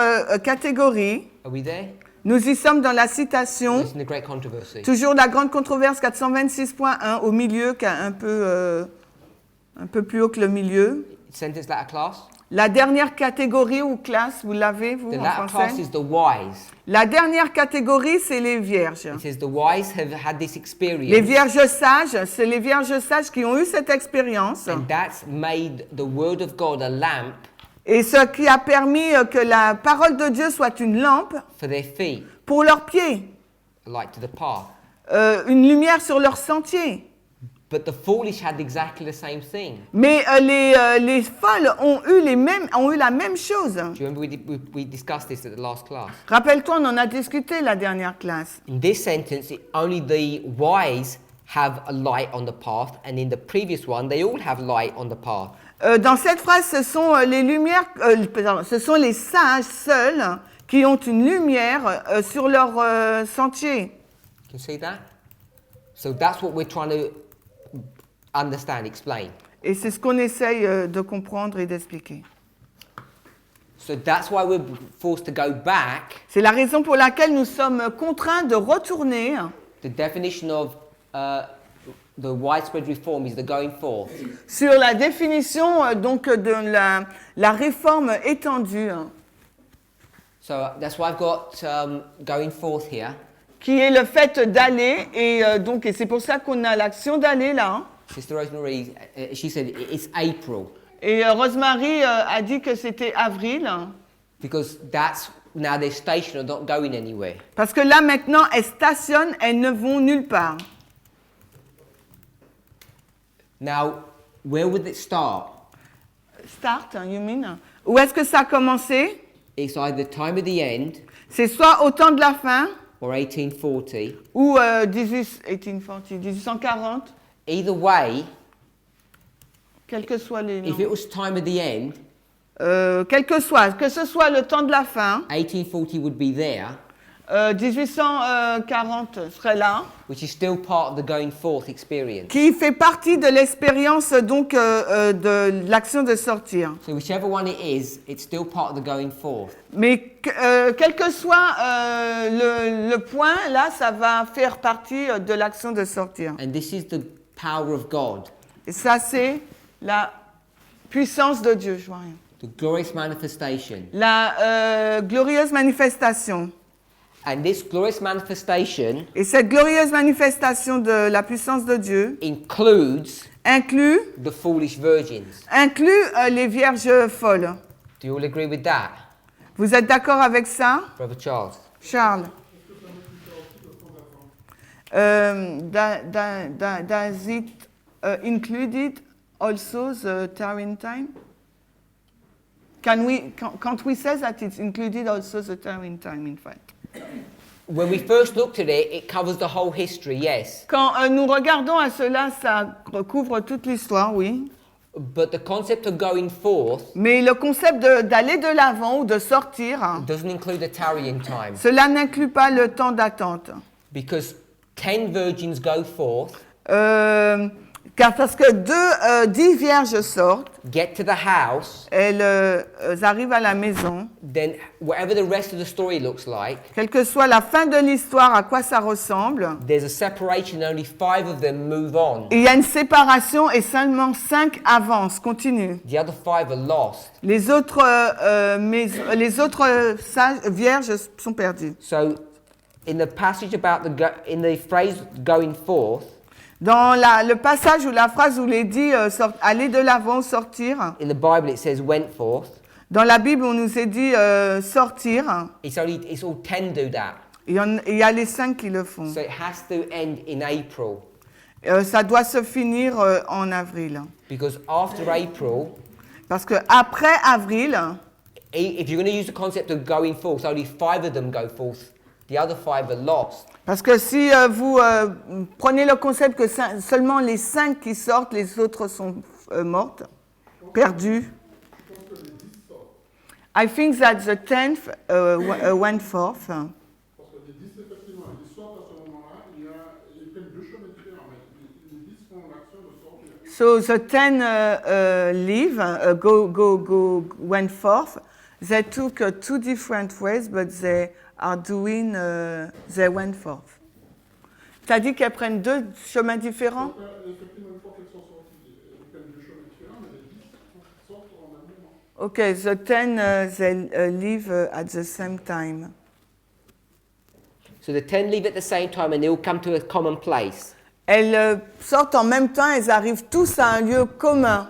catégorie, are we there? nous y sommes dans la citation. It's in the great controversy. Toujours la grande controverse 426.1 au milieu, qui est un peu plus haut que le milieu. Sentence latter class. La dernière catégorie ou classe, vous l'avez, vous, The en latter class français? is the wise. La dernière catégorie, c'est les vierges. It says the wise have had this Les experience, vierges sages, c'est les vierges sages qui ont eu cette expérience. and that's made the word of God a lamp Et ce qui a permis que la parole de Dieu soit une lampe for their feet, pour leurs pieds, a light to the path. une lumière sur leur sentier. But the foolish had exactly the same thing. Mais les folles ont eu la même chose. Do you remember we discussed this at the last class? Rappelle-toi, on en a discuté la dernière classe. In this sentence, only the wise have a light on the path, and in the previous one, they all have light on the path. Dans cette phrase, ce sont ce sont les sages seuls qui ont une lumière sur leur sentier. Can you see that? So that's what we're trying to understand, explain. Et c'est ce qu'on essaye de comprendre et d'expliquer. So that's why we're forced to go back. C'est la raison pour laquelle nous sommes contraints de retourner. The definition of the widespread reform is the going forth. Sur la définition donc de la réforme étendue, So that's why I've got going forth here. qui est le fait d'aller, et c'est pour ça qu'on a l'action d'aller là. Sister Rosemary, she said it's April Et Rosemary a dit que c'était avril, because that's now they're stationed, not going anywhere. parce que là maintenant elles stationnent, elles ne vont nulle part. Now, where would it start? Start, you mean? Où est-ce que ça a commencé? It's either time of the end C'est soit au temps de la fin or 1840. ou 1840. Either way, Quels que soient les if noms. it was time of the end, Quel que soit, que ce soit le temps de la fin, 1840 would be there, 1840 serait là, which is still part of the going forth experience. qui fait partie de l'expérience donc de l'action de sortir. So whichever one it is, it's still part of the going forth. Mais quel que soit le point, là, ça va faire partie de l'action de sortir. And this is the power of God, Et ça, c'est la puissance de Dieu, je vois rien. the glorious manifestation. La glorieuse manifestation. And this glorious manifestation Et cette glorieuse manifestation de la puissance de Dieu includes inclut the foolish virgins. les vierges folles. Do you all agree with that, Vous êtes d'accord avec ça, Brother Charles? Charles? Does it included also the Tarrying time? Can't we say that it's included also the Tarrying time, in fact? When we first looked at it, it covers the whole history, yes. Quand nous regardons à cela, ça recouvre toute l'histoire, oui. But the concept of going forth Mais le concept d'aller de l'avant ou de sortir, doesn't include the tarrying time, cela n'inclut pas le temps d'attente. because 10 virgins go forth, Car parce que 10 vierges sortent, get to the house, elles arrivent à la maison. then whatever the rest of the story looks like, Quelle que soit la fin de l'histoire, à quoi ça ressemble, there's a separation, only 5 of them move on. il y a une séparation et seulement 5 avancent, continuent. The other 5 are lost. Les autres vierges sont perdues. So in the passage about in the phrase going forth, Dans le passage ou la phrase où il est dit aller de l'avant, sortir, in the Bible it says went forth. dans la Bible on nous est dit sortir, It's all 10 do that. il y a les 5 qui le font. So it has to end in April, Ça doit se finir en avril. because after April, Parce que après avril, if you're going to use the concept of going forth, only 5 of them go forth. The other 5 are lost. parce que si vous prenez le concept que seulement les 5 qui sortent, les autres sont mortes, perdues. I think that the 10th went forth. Parce que les 10, effectivement, ils sortent à ce moment-là, ils prennent deux chemins différents, mais les 10 font l'action de sortir. So the 10 went forth. They took 2 different ways, but they are doing, they went forth. Tu as dit qu'elles prennent 2 chemins différents? Effectivement, une fois qu'elles sont sorties, ils prennent deux chemins différents, mais les 10 sortent en même moment. Okay, the 10 they leave at the same time. So the 10 leave at the same time and they all come to a common place. Elles sortent en même temps, elles arrivent tous à un lieu commun,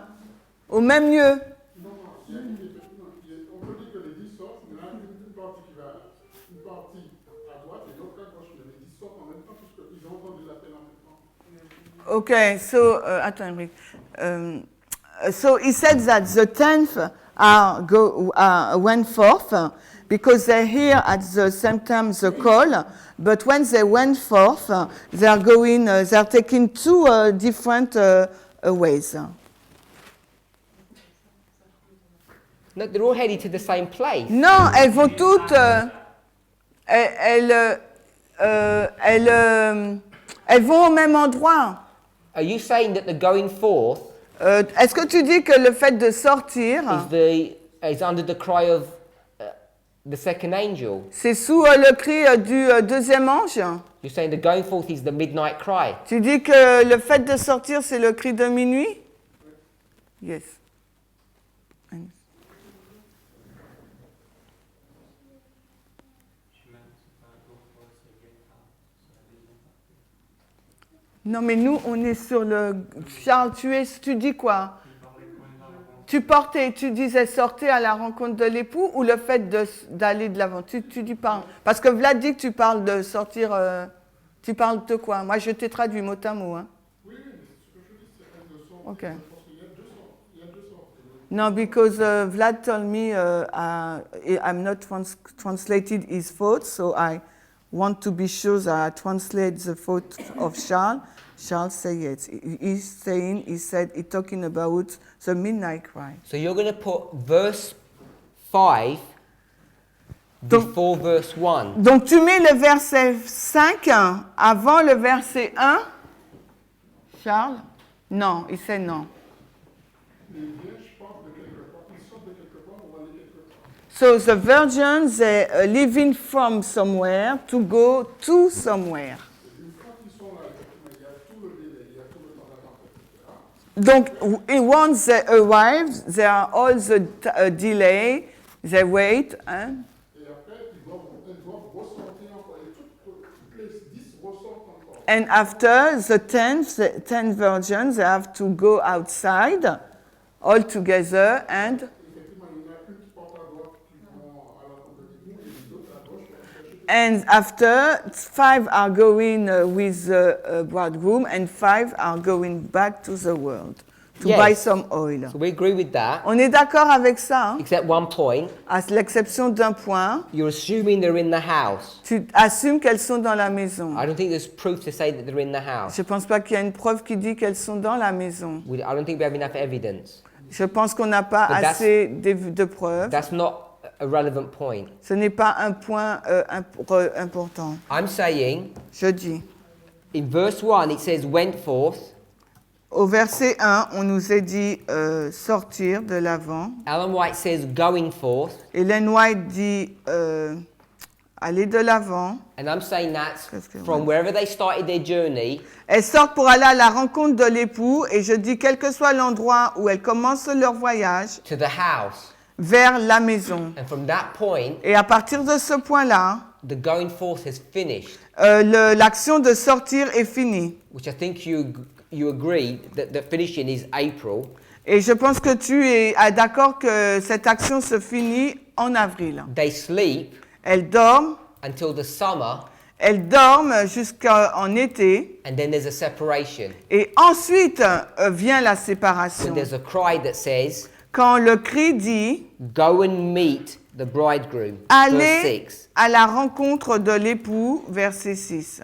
au même lieu. Non, effectivement, on peut dire que les 10 sortent, mais là, une partie qui va, une partie à droite et l'autre à gauche, mais les 10 sortent en même temps, puisqu'ils ont entendu l'appel en même temps. Okay, so attends, Henrik. So he said that the 10th went forth because they hear at the same time the call, but when they went forth, they're taking 2 different ways. No, they're all headed to the same place. Non, elles vont toutes, elles vont au même endroit. Are you saying that the going forth Est-ce que tu dis que le fait de sortir, is under the cry of the second angel? c'est sous le cri du deuxième ange? You're saying the going forth is the midnight cry. Tu dis que le fait de sortir, c'est le cri de minuit? Yes. Non, mais nous, on est sur le... Charles, tu dis quoi? Tu disais sortez à la rencontre de l'époux ou le fait d'aller de l'avant? Tu dis pas. Parce que Vlad dit que tu parles de sortir. Tu parles de quoi? Moi, je t'ai traduit mot à mot. Hein. Oui, mais ce que je dis, c'est un de sorte. Ok. Parce qu'il y a deux sortes. No, because Vlad told me I'm not translated his thoughts, so I want to be sure that I translate the thought of Charles. Charles said yes. He said he's talking about the midnight cry. So you're going to put verse 5 before verse 1. Donc tu mets le verset 5 avant le verset 1. Charles? Non, il sait non. Les vierges partent de quelque part, ils sortent de quelque part, on va aller quelque part. So the virgins, they leaving from somewhere to go to somewhere. Une fois qu'ils sont là, il y a tout le délai, il y a tout le temps d'attente, etc. Donc once they arrive, there are all the delay, they wait. Hein? Et après, elles doivent ressortir encore. Et toutes les 10 ressortent encore. And after the 10 virgins, they have to go outside all together and Effectivement, il y en a une qui porte à droite, qui vont à la rencontre de l'époux, et les autres à gauche pour aller chercher. and after 5 are going with the bridegroom and 5 are going back to the world to Yes. buy some oil. So we agree with that, On est d'accord avec ça, hein? except one point. À l'exception d'un point, You're assuming they're in the house. tu assumes qu'elles sont dans la maison. I don't think there's proof to say that they're in the house. Je ne pense pas qu'il y a une preuve qui dit qu'elles sont dans la maison. I don't think we have enough evidence. Je pense qu'on n'a pas But that's- assez de preuves. That's not a relevant point. Ce n'est pas un point important. I'm saying Je dis, in verse 1 it says went forth. au verset 1, on nous a dit sortir de l'avant. Ellen White says going forth. Hélène White dit aller de l'avant. And I'm saying that's Qu'est-ce que- from wherever they started their journey Elles sortent pour aller à la rencontre de l'époux et je dis quel que soit l'endroit où elles commencent leur voyage, to the house. vers la maison. And from that point, Et à partir de ce point-là, the going forth has finished, l'action de sortir est finie. which I think you agree that the finishing is April. Et je pense que tu es d'accord que cette action se finit en avril. They sleep Elles dorment, until the summer, jusqu'en été. and then there's a separation. Et ensuite vient la And séparation. there's a cry that says, Quand le cri dit go and meet the bridegroom. Verse allez 6. à la rencontre de l'époux, verset 6.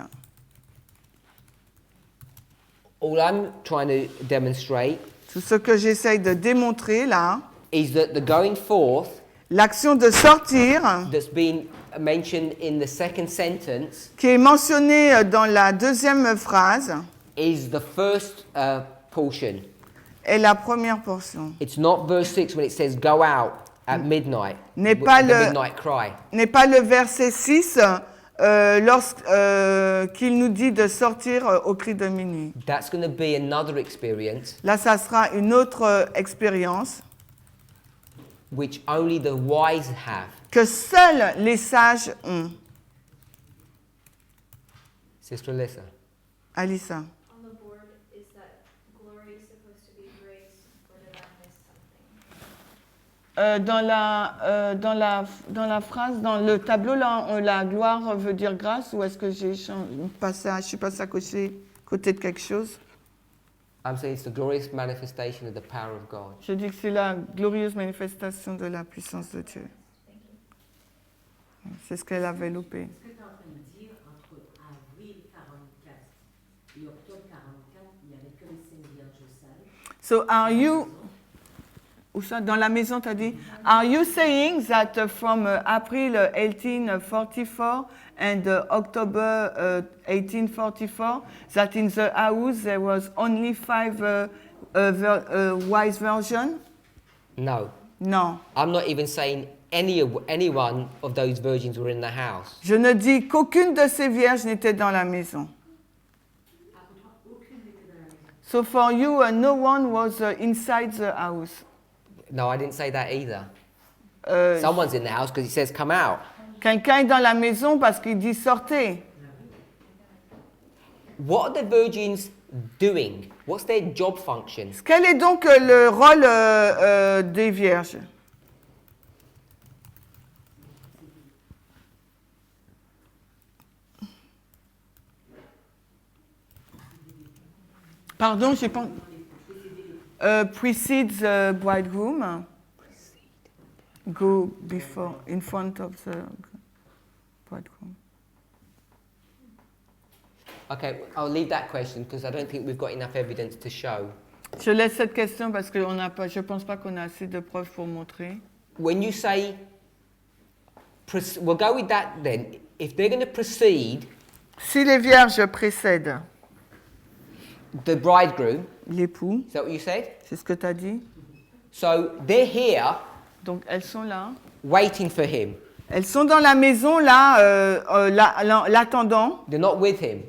All I'm trying to demonstrate Tout ce que j'essaye de démontrer là, is that the going forth l'action de sortir, that's been mentioned in the second sentence qui est mentionnée dans la deuxième phrase, is the first portion. est la première portion. It's not verse 6 when it says go out at midnight. N'est with pas the le- midnight cry. N'est pas le verset 6 qu'il nous dit de sortir au cri de minuit. That's going to be another experience Là, ça sera une autre expérience which only the wise have. que seuls les sages ont. Sister Alyssa. Alissa. On the board, is that glory supposed to be grace, or did I miss something? Dans la phrase, dans le tableau, là, la gloire veut dire grâce, ou est-ce que je suis passée à côté de quelque chose? I'm saying it's the glorious manifestation of the power of God. Je dis que c'est la glorieuse manifestation de la puissance de Dieu. C'est ce qu'elle avait loupé. Ce que tu es en train de dire, entre avril 44 et octobre 44, il n'y avait que les 5 vierges sages. So are you, où ça, dans la maison, tu as dit, are you saying that from April 1844 and October 1844, that in the house there was only 5 wise virgins? No. Non. I'm not even saying any one of those virgins were in the house. Je ne dis qu'aucune de ces vierges n'était dans la maison. So for you, no one was inside the house. No, I didn't say that either. Euh, Someone's in the house because it says come out. Quelqu'un est dans la maison parce qu'il dit sortez. What are the virgins doing? What's their job function? Quel est donc le rôle des vierges? Pardon, j'ai pas... precedes the bridegroom. Go before, in front of the bridegroom. Okay, I'll leave that question because I don't think we've got enough evidence to show. Je laisse cette question parce que je ne pense pas qu'on a assez de preuves pour montrer. When you say, we'll go with that then. If they're going to precede Si les vierges précèdent the bridegroom, l'époux, is that what you said? c'est ce que tu as dit, So they're here donc elles sont là. waiting for him. Elles sont dans la maison là, l'attendant. They're not with him.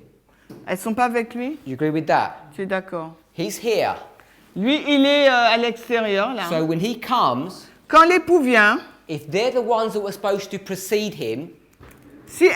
Elles ne sont pas avec lui. You agree with that? Tu es d'accord. He's here. Lui, il est à l'extérieur là. So when he comes, Quand l'époux vient, if they're the ones that were supposed to precede him, si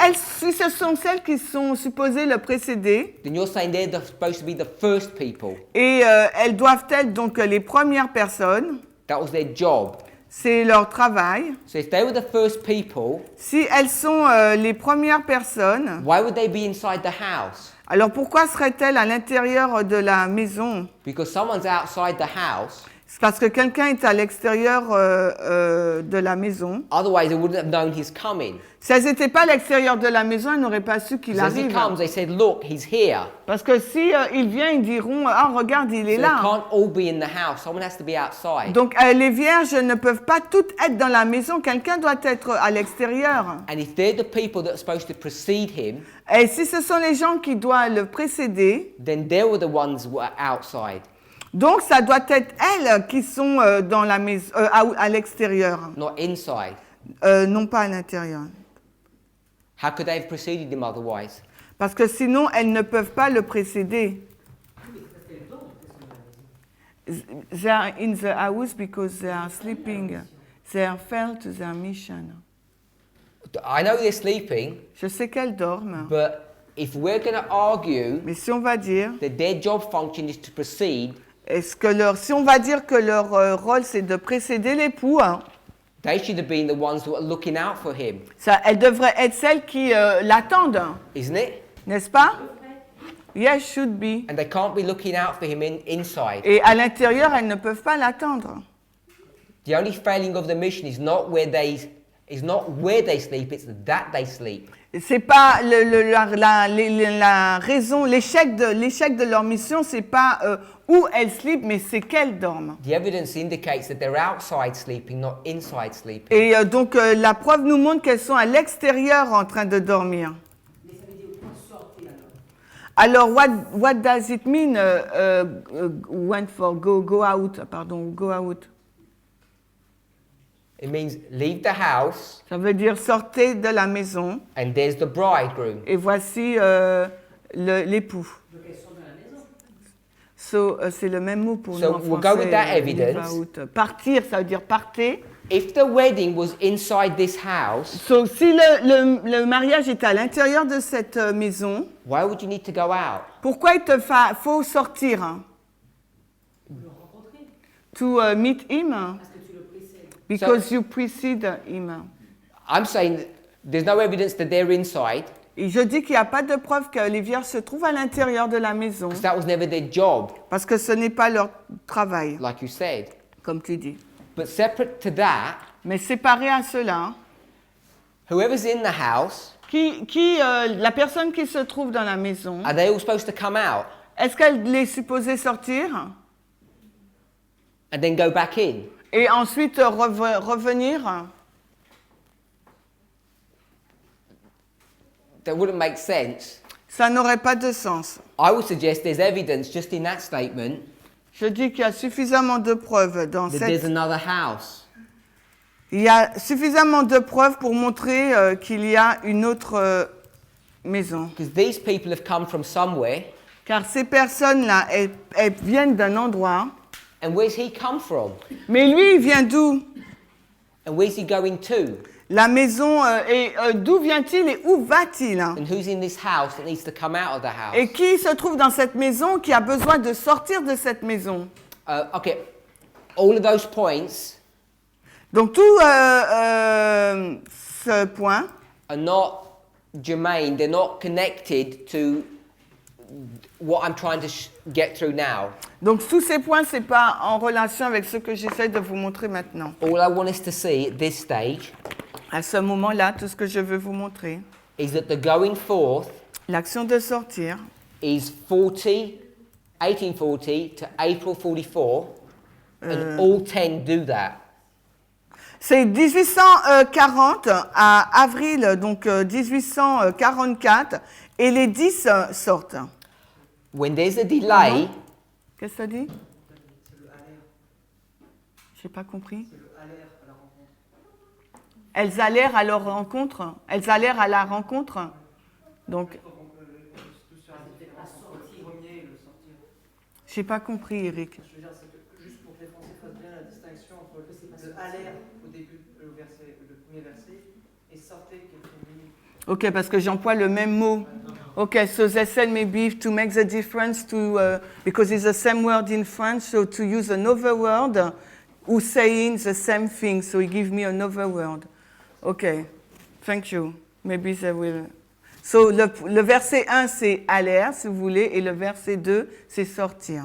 ce sont celles qui sont supposées le précéder, then you're saying they're supposed to be the first people. et elles doivent être donc les premières personnes, That was their job. c'est leur travail. So if they were the first people, Si elles sont les premières personnes, why would they be inside the house? alors pourquoi seraient-elles à l'intérieur de la maison? Because someone's outside the house. C'est parce que quelqu'un est à l'extérieur de la maison. Otherwise, they wouldn't have known he's coming. Si elles n'étaient pas à l'extérieur de la maison, elles n'auraient pas su qu'il So as he arrive. comes, they said, look, he's here. Parce que si il vient, ils diront, ah regarde, il est So they là. can't all be in the house. Someone has to be outside. Donc les vierges ne peuvent pas toutes être dans la maison. Quelqu'un doit être à l'extérieur. And if they're the people that are supposed to precede him, Et si ce sont les gens qui doivent le précéder, then they were the ones who were outside, donc ça doit être elles qui sont dans la maison, à l'extérieur, not inside. non pas à l'intérieur. How could they have preceded him otherwise? Parce que sinon, elles ne peuvent pas le précéder. They are in the house because they are sleeping. They are fell to their mission. I know they're sleeping, Je sais qu'elles dorment, but if we're going to argue mais si on va dire, that their job function is to precede, si on va dire que leur rôle c'est de précéder l'époux, hein, they should have been the ones who are looking out for him, elles devraient être celles qui l'attendent, isn't it? n'est-ce pas? Yes, should be. And they can't be looking out for him inside. Et à l'intérieur, elles ne peuvent pas l'attendre. The only failing of the mission is not where they sleep, it's that they sleep. C'est pas la raison, l'échec de leur mission, c'est pas où elles sleep, mais c'est qu'elles dorment. The evidence indicates that they're outside sleeping, not inside sleeping. Et donc la preuve nous montre qu'elles sont à l'extérieur en train de dormir. Mais ça veut dire quoi sortir Alors, alors? what does it mean went for go out, pardon, go out? It means leave the house Ça veut dire sortez de la maison and there's the bridegroom. et voici l'époux. Donc elles sont dans la maison. So, c'est le même mot pour So nous en we'll français. go with that leave evidence. out. Partir, ça veut dire partez. If the wedding was inside this house, So, si le mariage est à l'intérieur de cette maison, why would you need to go out? pourquoi il te faut sortir? Hein? Le rencontrer. To meet him? Parce que tu le précèdes. Because you precede him. I'm saying that there's no evidence that they're inside, Et je dis qu'il n'y a pas de preuve que les vierges se trouvent à l'intérieur de la maison, because that was never their job, parce que ce n'est pas leur travail, like you said. comme tu dis. But separate to that, Mais séparé à cela, whoever's in the house, la personne qui se trouve dans la maison, are they all supposed to come out est-ce qu'elle est supposée sortir and then go back in? et ensuite revenir? That wouldn't make sense. Ça n'aurait pas de sens. I would suggest there's evidence just in that statement Je dis qu'il y a suffisamment de preuves dans that there's cette... another house. Il y a suffisamment de preuves pour montrer qu'il y a une autre maison. Because these people have come from somewhere, Car ces personnes-là, elles viennent d'un endroit. and where's he come from? Mais lui, il vient d'où? And where's he going to? La maison, et d'où vient-il et où va-t-il? And who's in this house that needs to come out of the house? Et qui se trouve dans cette maison, qui a besoin de sortir de cette maison? Okay, all of those points Donc tout ce point are not germane, they're not connected to what I'm trying to get through now. Donc tous ces points, c'est pas en relation avec ce que j'essaie de vous montrer maintenant. All I want us to see at this stage À ce moment-là, tout ce que je veux vous montrer, is that the going forth l'action de sortir, is 1840 to April 44, and all 10 do that. c'est 1840 à avril, donc 1844, et les 10 sortent. When there's a delay, Qu'est-ce que ça dit? J'ai pas compris. Elles allèrent à leur rencontre. Elles allèrent à la rencontre. Donc, j'ai pas compris, Eric. Je veux dire, c'est que juste pour que les Français fassent bien la distinction entre le aller au début, le premier verset, et sortez qui est une minute. Ok, parce que j'emploie le même mot. Ok, so they said maybe to make the difference to, because it's the same word in French, so to use another word, who saying the same thing, so he give me another word. Ok, thank you. Maybe they will. So le verset 1, c'est aller, si vous voulez, et le verset 2, c'est sortir.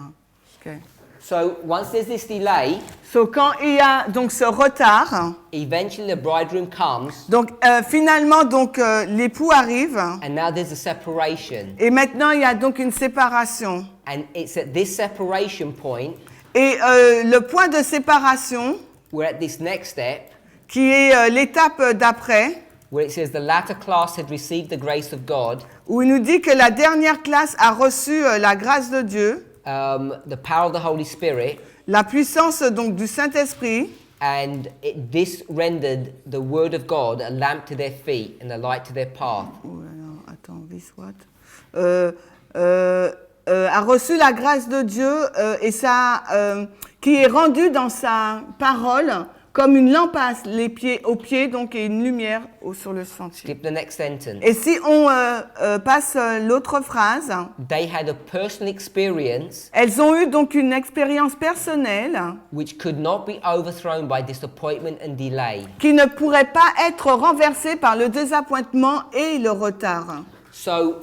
Ok. so once there's this delay, So quand il y a donc ce retard, eventually the bridegroom comes, donc finalement donc l'époux arrive, and now there's a separation. et maintenant il y a donc une séparation. And it's at this separation point, Et le point de séparation, we're at this next step, qui est l'étape d'après, where it says the latter class had received the grace of God, où il nous dit que la dernière classe a reçu la grâce de Dieu, the power of the Holy Spirit, la puissance donc du Saint-Esprit, and this rendered the word of God a lamp to their feet and a light to their path. oh là là, attends, this what? A reçu la grâce de Dieu et ça, qui est rendue dans sa parole comme une lampe aux pieds, donc et une lumière sur le sentier. Skip the next sentence. Et si on passe l'autre phrase, They had a personal experience elles ont eu donc une expérience personnelle which could not be overthrown by disappointment and delay. qui ne pourrait pas être renversée par le désappointement et le retard. So,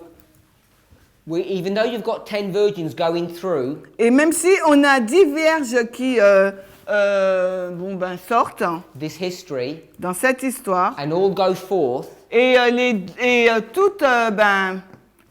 even though you've got 10 virgins going through, Et même si on a 10 vierges qui sortent this history dans cette histoire, and all go forth, et toutes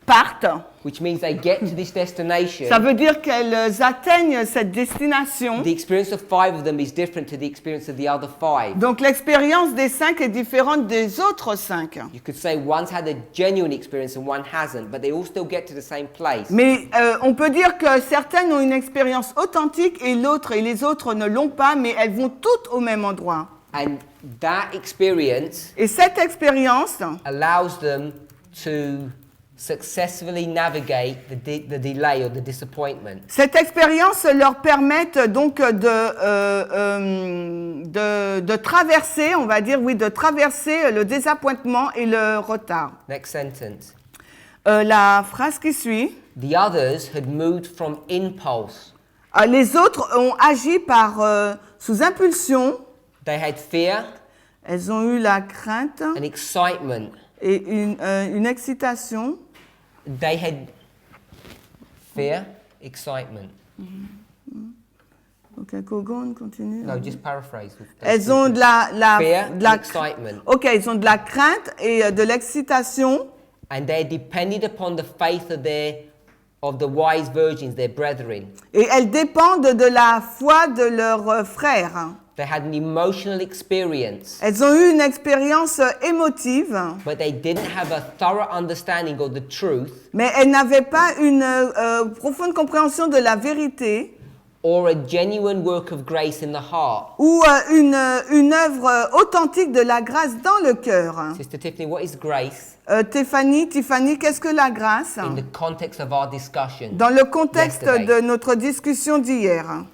partent, which means they get to this destination, ça veut dire qu'elles atteignent cette destination. the experience of 5 of them is different to the experience of the other 5. Donc l'expérience des 5 est différente des autres 5. You could say one's had a genuine experience and one hasn't, but they all still get to the same place. Mais on peut dire que certaines ont une expérience authentique et les autres ne l'ont pas, mais elles vont toutes au même endroit. And that experience Et cette expérience allows them to successfully navigate the delay or the disappointment. Cette expérience leur permet donc de traverser, on va dire, de traverser le désappointement et le retard. Next sentence. La phrase qui suit. The others had moved from impulse. Les autres ont agi sous impulsion. They had fear. Elles ont eu la crainte. And excitement. Et une excitation. They had fear, excitement. Ok, Kogon, continue. No, just paraphrase. Elles ont fear and excitement. Ok, ils ont de la crainte et de l'excitation. And they depended upon the faith of the wise virgins, their brethren. Et elles dépendent de la foi de leurs frères. They had an emotional experience. Elles ont eu une expérience émotive. But they didn't have a thorough understanding of the truth. Mais elles n'avaient pas une profonde compréhension de la vérité. Or a genuine work of grace in the heart. Ou une œuvre authentique de la grâce dans le cœur. Sister Tiffany, what is grace? Tiffany, qu'est-ce que la grâce? In the context of our discussion. Dans le contexte yesterday. de notre discussion d'hier.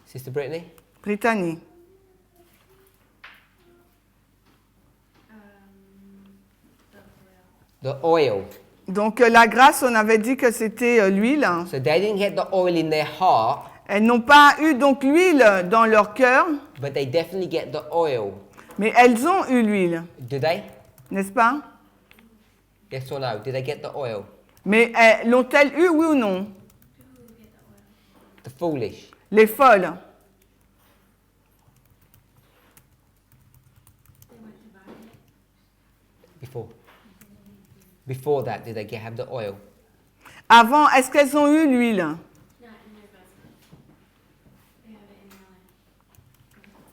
Sister Brittany? Brittany. the oil. Donc la grâce, on avait dit que c'était l'huile. So they didn't get the oil in their heart, Elles n'ont pas eu donc l'huile dans leur cœur, but they definitely get the oil. mais elles ont eu l'huile, Do they? n'est-ce pas? Yes or no? Did they get the oil? Mais l'ont-elles eu, oui ou non? The foolish. Les folles. Before that, did they have the oil? Avant, est-ce qu'elles ont eu l'huile? Not in their basket. They have it in their lamp.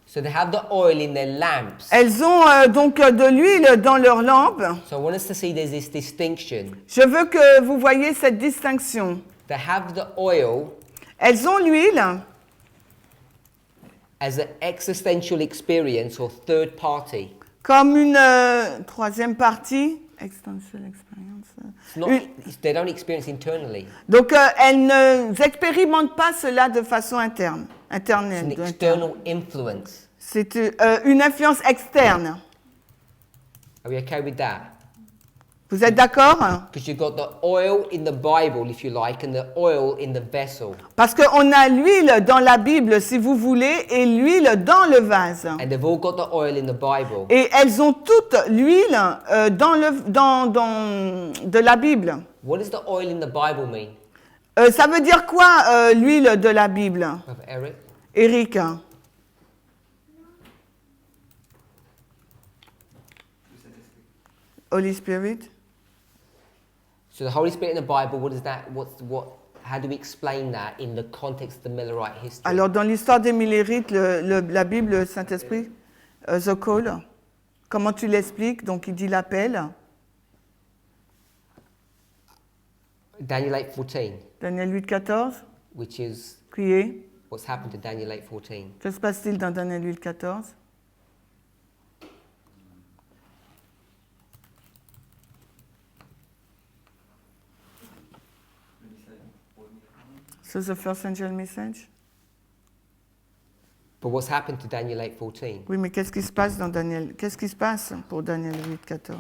So they have the oil in their lamps. Elles ont donc de l'huile dans leur lampe. So I want us to see there's this distinction. Je veux que vous voyez cette distinction. They have the oil Elles ont l'huile as an existential experience or third party. comme une troisième partie. Existential experience. It's not, they don't experience internally. Donc elles n'expérimentent pas cela de façon interne. It's an external influence. C'est une influence externe. Are we okay with that? Vous êtes d'accord? Because you've got the oil in the Bible, if you like, and the oil in the vessel. Parce qu'on a l'huile dans la Bible, si vous voulez, et l'huile dans le vase. And they've all got the oil in the Bible. Et elles ont toutes l'huile de la Bible. What does the oil in the Bible mean? Ça veut dire quoi, l'huile de la Bible? Eric? Eric? Holy Spirit? So the Holy Spirit in the Bible, what is that? How do we explain that in the context of the Millerite history? Alors, dans l'histoire des Millérites, la Bible, le Saint-Esprit, the call, comment tu l'expliques? Donc, il dit l'appel. Daniel 8:14. Daniel 8:14. Which is Qui est? what's happened to Daniel 8:14. Que se passe-t-il dans Daniel 8:14? So the first angel message? But what's happened to Daniel 8:14? Oui, mais qu'est-ce qui se passe dans Daniel? Qu'est-ce qui se passe pour Daniel 8:14?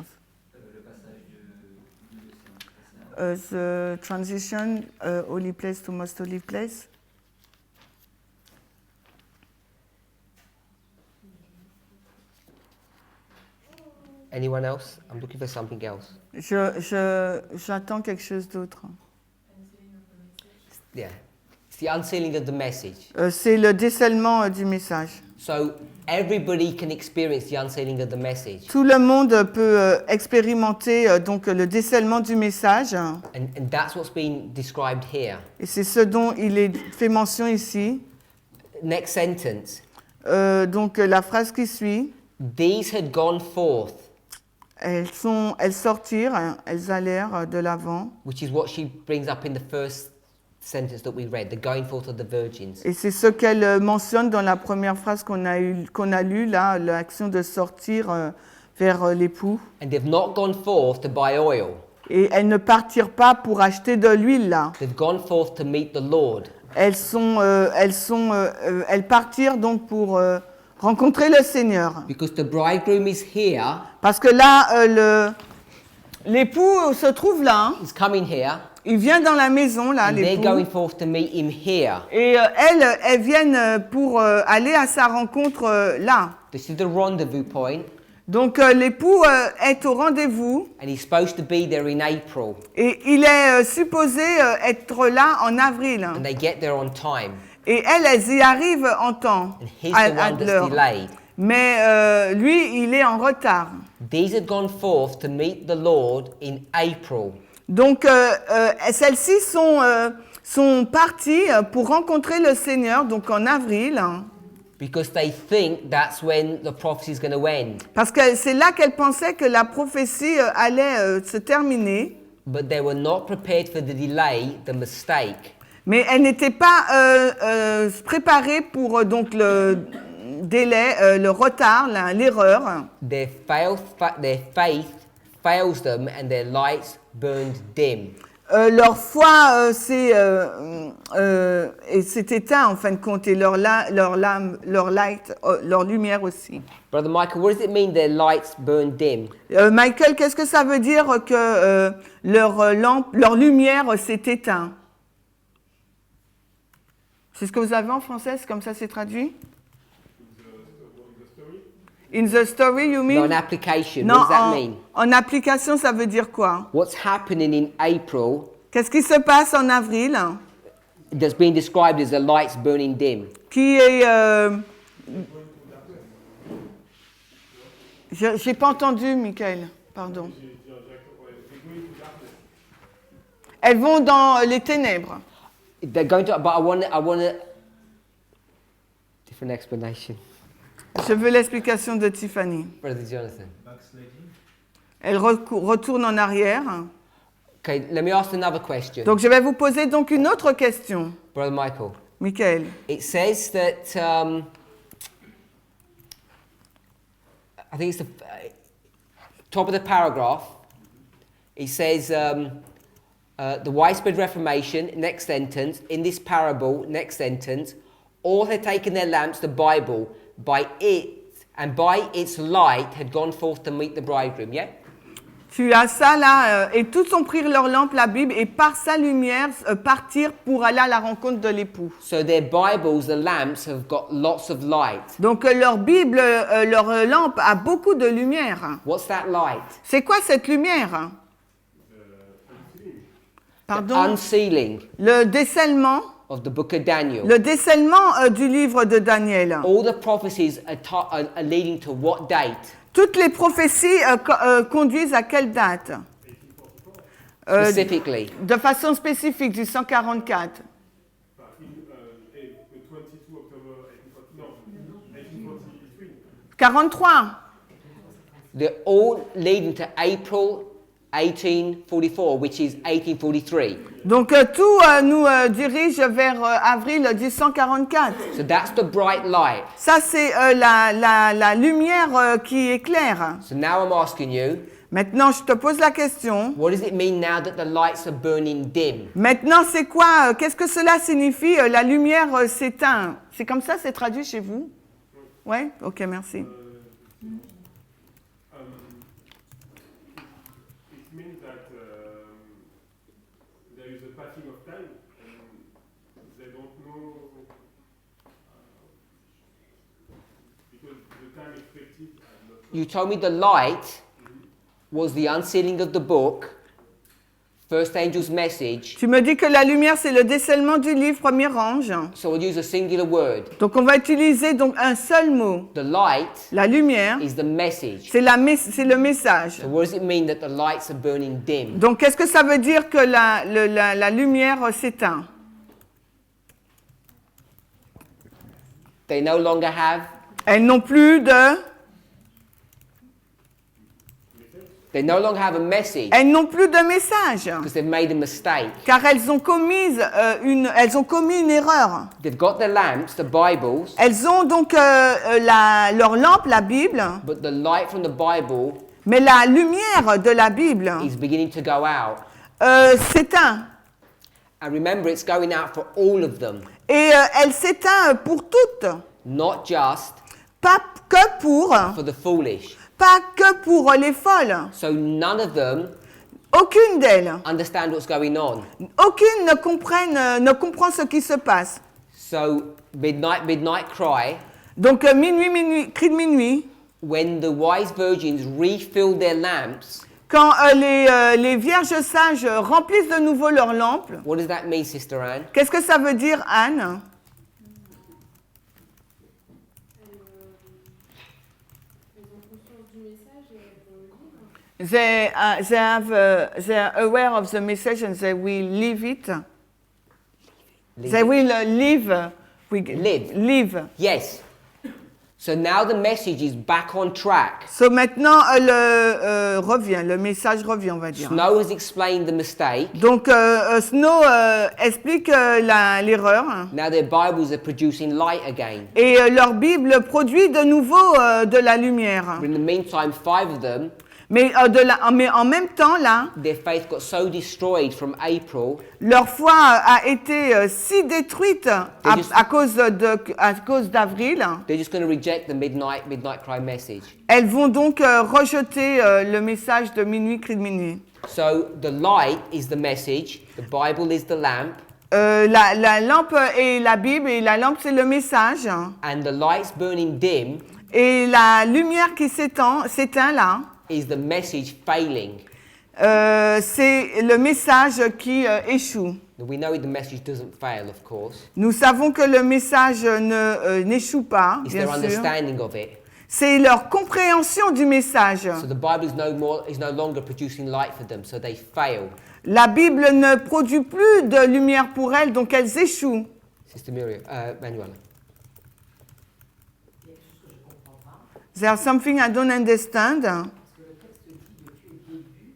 The transition, holy place to most holy place. Anyone else? I'm looking for something else. J'attends quelque chose d'autre. Yeah. It's the unsealing of the message. C'est le décèlement du message. So everybody can experience the unsealing of the message. Tout le monde peut expérimenter donc le décèlement du message. And that's what's been described here. Et c'est ce dont il est fait mention ici. Next sentence. Donc la phrase qui suit. These had gone forth. Elles sortirent, elles allèrent de l'avant. Which is what she brings up in the first sentence that we read, the going forth of the virgins. Et c'est ce qu'elle mentionne dans la première phrase qu'on a lue là, l'action de sortir vers l'époux. And they've not gone forth to buy oil. Et elles ne partirent pas pour acheter de l'huile là. They've gone forth to meet the Lord. Elles partirent donc pour rencontrer le Seigneur. Because the bridegroom is here. Parce que là, l'époux se trouve là. He's coming here. Il vient dans la maison là, And they're l'époux. going forth to meet him here. Et elles viennent pour aller à sa rencontre là. This is the rendezvous point. Donc l'époux est au rendez-vous. And he's supposed to be there in April. Et il est supposé être là en avril. And they get there on time. Et elles y arrivent en temps, And he's the one that's delayed. Mais lui, il est en retard. These had gone forth to meet the Lord in April. Donc celles-ci sont parties pour rencontrer le Seigneur, donc en avril. Because they think that's when the prophecy is going to end. Parce que c'est là qu'elles pensaient que la prophétie allait se terminer. But they were not prepared for the delay, the mistake. Mais elles n'étaient pas préparées pour donc le délai, le retard, l'erreur. Their faith fails them and their lights burned dim. leur foi s'est éteint en fin de compte et leur lumière aussi. Brother Michael, what does it mean their lights burn dim? Michael, qu'est-ce que ça veut dire que leur lumière s'est éteinte? C'est ce que vous avez en français, c'est comme ça c'est traduit? In the story, you mean? No, an application. Non, What does that mean? en application, ça veut dire quoi? What's happening in April Qu'est-ce qui se passe en avril? that's been described as the lights burning dim? Qui est... J'ai pas entendu, Michael. Pardon. Elles vont dans les ténèbres. They're going to, but I want a different explanation. Je veux l'explication de Tiffany. Brother Jonathan. Elle retourne en arrière. Okay, let me ask another question. Donc, je vais vous poser donc une autre question, Brother Michael. Michael. It says that, I think it's the top of the paragraph, it says, the widespread Reformation, next sentence, in this parable, next sentence, all had taken their lamps, the Bible, by its light had gone forth to meet the bridegroom, yeah? Tu as ça là, et tous ont pris leur lampe, la Bible, et par sa lumière partirent pour aller à la rencontre de l'époux. So their Bibles, the lamps, have got lots of light. Donc leur Bible, leur lampe a beaucoup de lumière. What's that light? C'est quoi cette lumière? Pardon? The unsealing Le décèlement. of the book of Daniel. Le décèlement du livre de Daniel. All the prophecies are leading to what date? Toutes les prophéties conduisent à quelle date? Specifically. De façon spécifique, du 144. 43. They're all leading to April 1844, which is 1843. Donc tout nous dirige vers avril 1844. So that's the bright light. Ça c'est la lumière qui éclaire. So now I'm asking you, Maintenant je te pose la question. what does it mean now that the lights are burning dim? Maintenant c'est quoi? Qu'est-ce que cela signifie? La lumière s'éteint. C'est comme ça, c'est traduit chez vous? Ouais? Ok, merci. It means that there is a passing of time and they don't know because the time expected are not. You told me the light was the unsealing of the book, first angel's message. Tu me dis que la lumière c'est le décèlement du livre, premier ange. So we'll use a singular word. Donc on va utiliser donc un seul mot. The light La lumière, is the message. c'est le message. So what does it mean that the lights are burning dim? Donc qu'est-ce que ça veut dire que la lumière s'éteint? They no longer have, Elles n'ont plus de... they no longer have a message Elles n'ont plus de message. because they've made a mistake. Car elles ont commis une erreur. They've got their lamps, the Bibles, Elles ont donc leur lampe, la Bible, but the light from the Bible mais la lumière de la Bible is beginning to go out. s'éteint. And remember, it's going out for all of them, Et elle s'éteint pour toutes. not just Pas que pour, for the foolish. pas que pour les folles. So none of them Aucune d'elles. understand what's going on. Aucune ne comprend ce qui se passe. So midnight cry, Donc minuit, cri de minuit, when the wise virgins refill their lamps, quand les vierges sages remplissent de nouveau leurs lampes. what does that mean, Sister Anne? Qu'est-ce que ça veut dire, Anne? They are aware of the message and they will live it. They will live. Live. Yes. So now the message is back on track. So maintenant le message revient, on va dire. Snow has explained the mistake. Donc Snow explique l'erreur. Now their Bibles are producing light again. Et leur Bible produit de nouveau de la lumière. But in the meantime, 5 of them Mais en même temps, là, their faith got so destroyed from April leur foi a été si détruite à cause d'avril. they're just going to reject the midnight cry message. Elles vont donc rejeter le message de minuit, cri de minuit. So the light is the message, the Bible is the lamp, La lampe est la Bible et la lampe c'est le message. and the light's burning dim Et la lumière qui s'éteint là, is the message failing. c'est le message qui échoue. We know the message doesn't fail, of course. Nous savons que le message n'échoue pas, It's bien their sûr. understanding of it. C'est leur compréhension du message. So the Bible is no longer producing light for them, so they fail. La Bible ne produit plus de lumière pour elles, donc elles échouent. Sister Muriel, Manuela. Il y a quelque chose que je ne comprends pas. There's something I don't understand. Parce que le texte dit depuis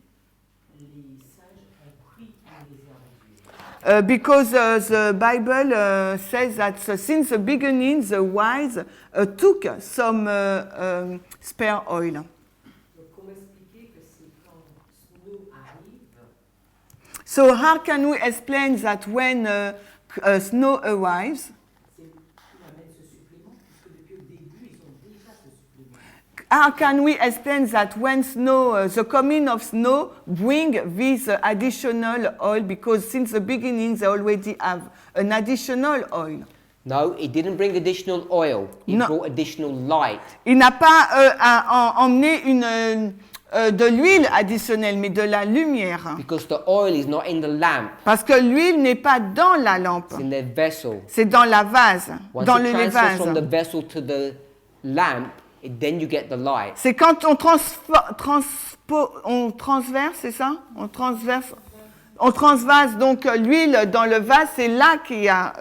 le début, les sages ont pris une réserve de Dieu. Because the Bible says that since the beginning, the wise took some spare oil. Donc comment expliquer que c'est quand Snow arrive, So how can we explain that when snow arrives, c'est qui amène ce supplément, puisque depuis le début, ils ont déjà ce supplément. how can we explain that when snow, the coming of snow bring this additional oil, because since the beginning they already have an additional oil. No, it didn't bring additional oil. It No. brought additional light. Il n'a pas emmené de l'huile additionnelle, mais de la lumière. Because the oil is not in the lamp, Parce que l'huile n'est pas dans la lampe, it's in their vessel. c'est dans la vase, Once dans it les transfers from the vases. vessel to the lamp, then you get the light. C'est quand on transverse, c'est ça? On transvase donc l'huile dans le vase, c'est là qu'il y a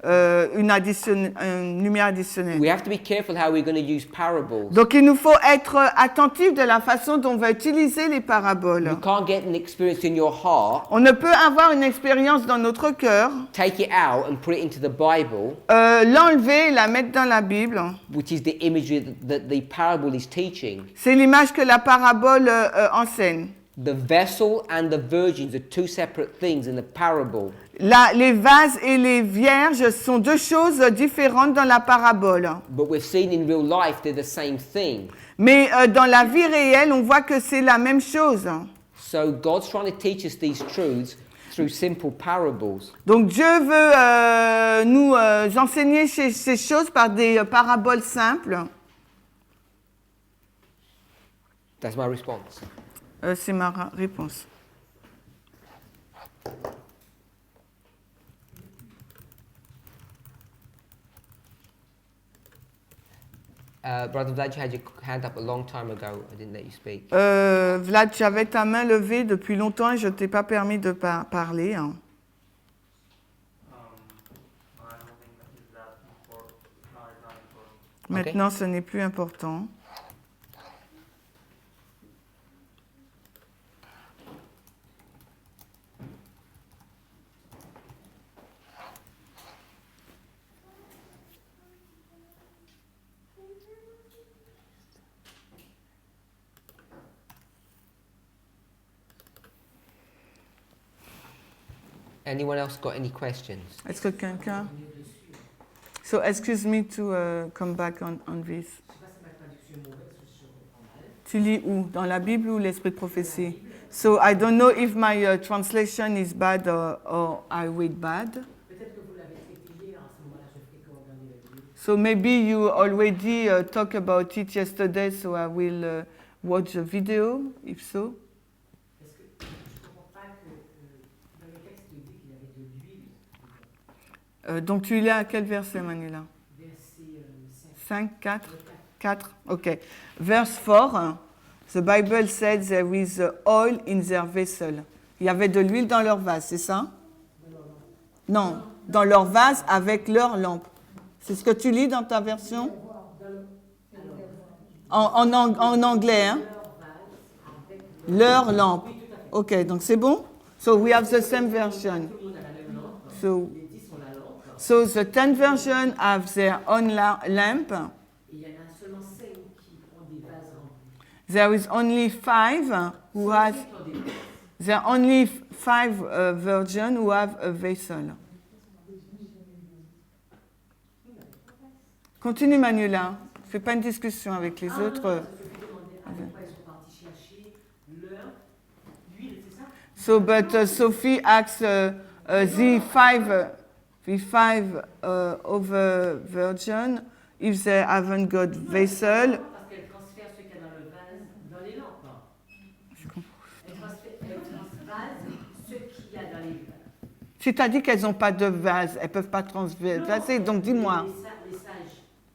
une lumière additionnelle. We have to be careful how we're going to use parables. Donc il nous faut être attentif de la façon dont on va utiliser les paraboles. You can't get an experience in your heart, On ne peut avoir une expérience dans notre cœur, take it out and put it into the Bible, l'enlever et la mettre dans la Bible. which is the imagery that the parable is teaching. C'est l'image que la parabole enseigne. The vessel and the virgins are two separate things in the parable. Les vases et les vierges sont deux choses différentes dans la parabole. But we've seen in real life they're the same thing. Mais dans la vie réelle, on voit que c'est la même chose. So God's trying to teach us these truths through simple parables. Donc Dieu veut nous enseigner ces choses par des paraboles simples. That's my response. C'est ma réponse. Brother Vlad, you had your hand up a long time ago. I didn't let you speak. Vlad, j'avais ta main levée depuis longtemps et je ne t'ai pas permis de parler. Hein. I don't think that is that important. No, it's not important. Maintenant, ce n'est plus important. Anyone else got any questions? Est-ce que quelqu'un... So, excuse me to come back on this. Je sais pas si ma traduction est mauvaise ou si je comprends mal. Tu lis où? Dans la Bible ou l'Esprit de prophétie? So, I don't know if my translation is bad or I read bad. Peut-être que vous l'avez traité hier, à ce moment-là, je ferai que regarder la vidéo. So, maybe you already talked about it yesterday, so I will watch the video, if so. Parce que je ne comprends pas que dans le texte il dit qu'il y avait de l'huile. Donc, tu lis à quel verset, Manuela? Verset 5, 4? 4, ok. Verse 4, the Bible says there is oil in their vessel. Il y avait de l'huile dans leur vase, c'est ça? Non, dans leur vase avec leur lampe. C'est ce que tu lis dans ta version? En anglais, hein? Leur lampe. Ok, donc c'est bon? So we have the same version. So the 10 version have their own lamp. Il y en a seulement 5 qui ont des vases remplis. There is only five who has. There are only five virgins who have a vessel. Continue Manuela. Fais pas une discussion avec les autres. Je me demandais à quel point ils sont partis chercher leur huile, c'est ça? So, but Sophie asks the five other virgin if they haven't got vessel. Parce qu'elle transfère ce qu'il y a dans le vase dans les lampes. Elle transvase ce qu'il y a dans les vases. Si tu as dit qu'elles n'ont pas de vase, elles ne peuvent pas transvaser, donc dis-moi.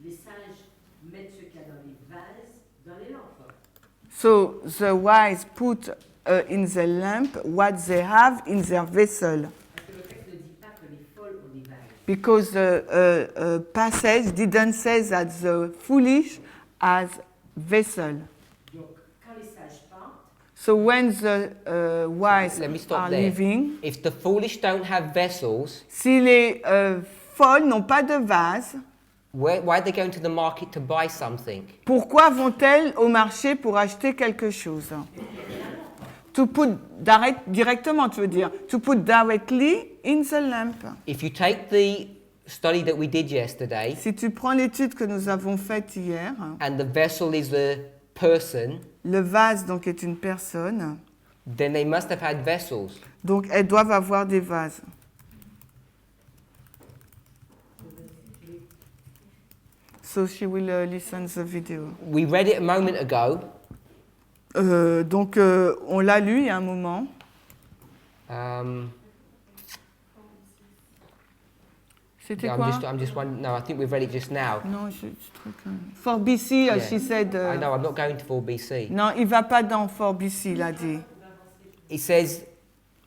Les sages mettent ce qu'il y a dans les vases dans les lampes. So the wise put in the lamp what they have in their vessel. Parce que le texte ne dit pas que les folles ont des vases. Because the passage didn't say that the foolish has vessel. Donc, quand les sages partent, So when the wise Let me stop are there. leaving, If the foolish don't have vessels, si les folles n'ont pas de vase, why are they going to the market to buy something? pourquoi vont-elles au marché pour acheter quelque chose? To put directement, tu veux dire. To put directly in the lamp. If you take the study that we did yesterday, Si tu prends l'étude que nous avons faite hier, and the vessel is the person, le vase donc est une personne, then they must have had vessels. donc elles doivent avoir des vases. So she will listen the video. We read it a moment ago. Donc on l'a lu il y a un moment. C'était Yeah, quoi? I'm just wondering. No, I think we've read it just now. Non, je trouve que... For BC, Yeah. she said... I know, I'm not going to 4BC. Non, il va pas dans For BC, il a dit. It says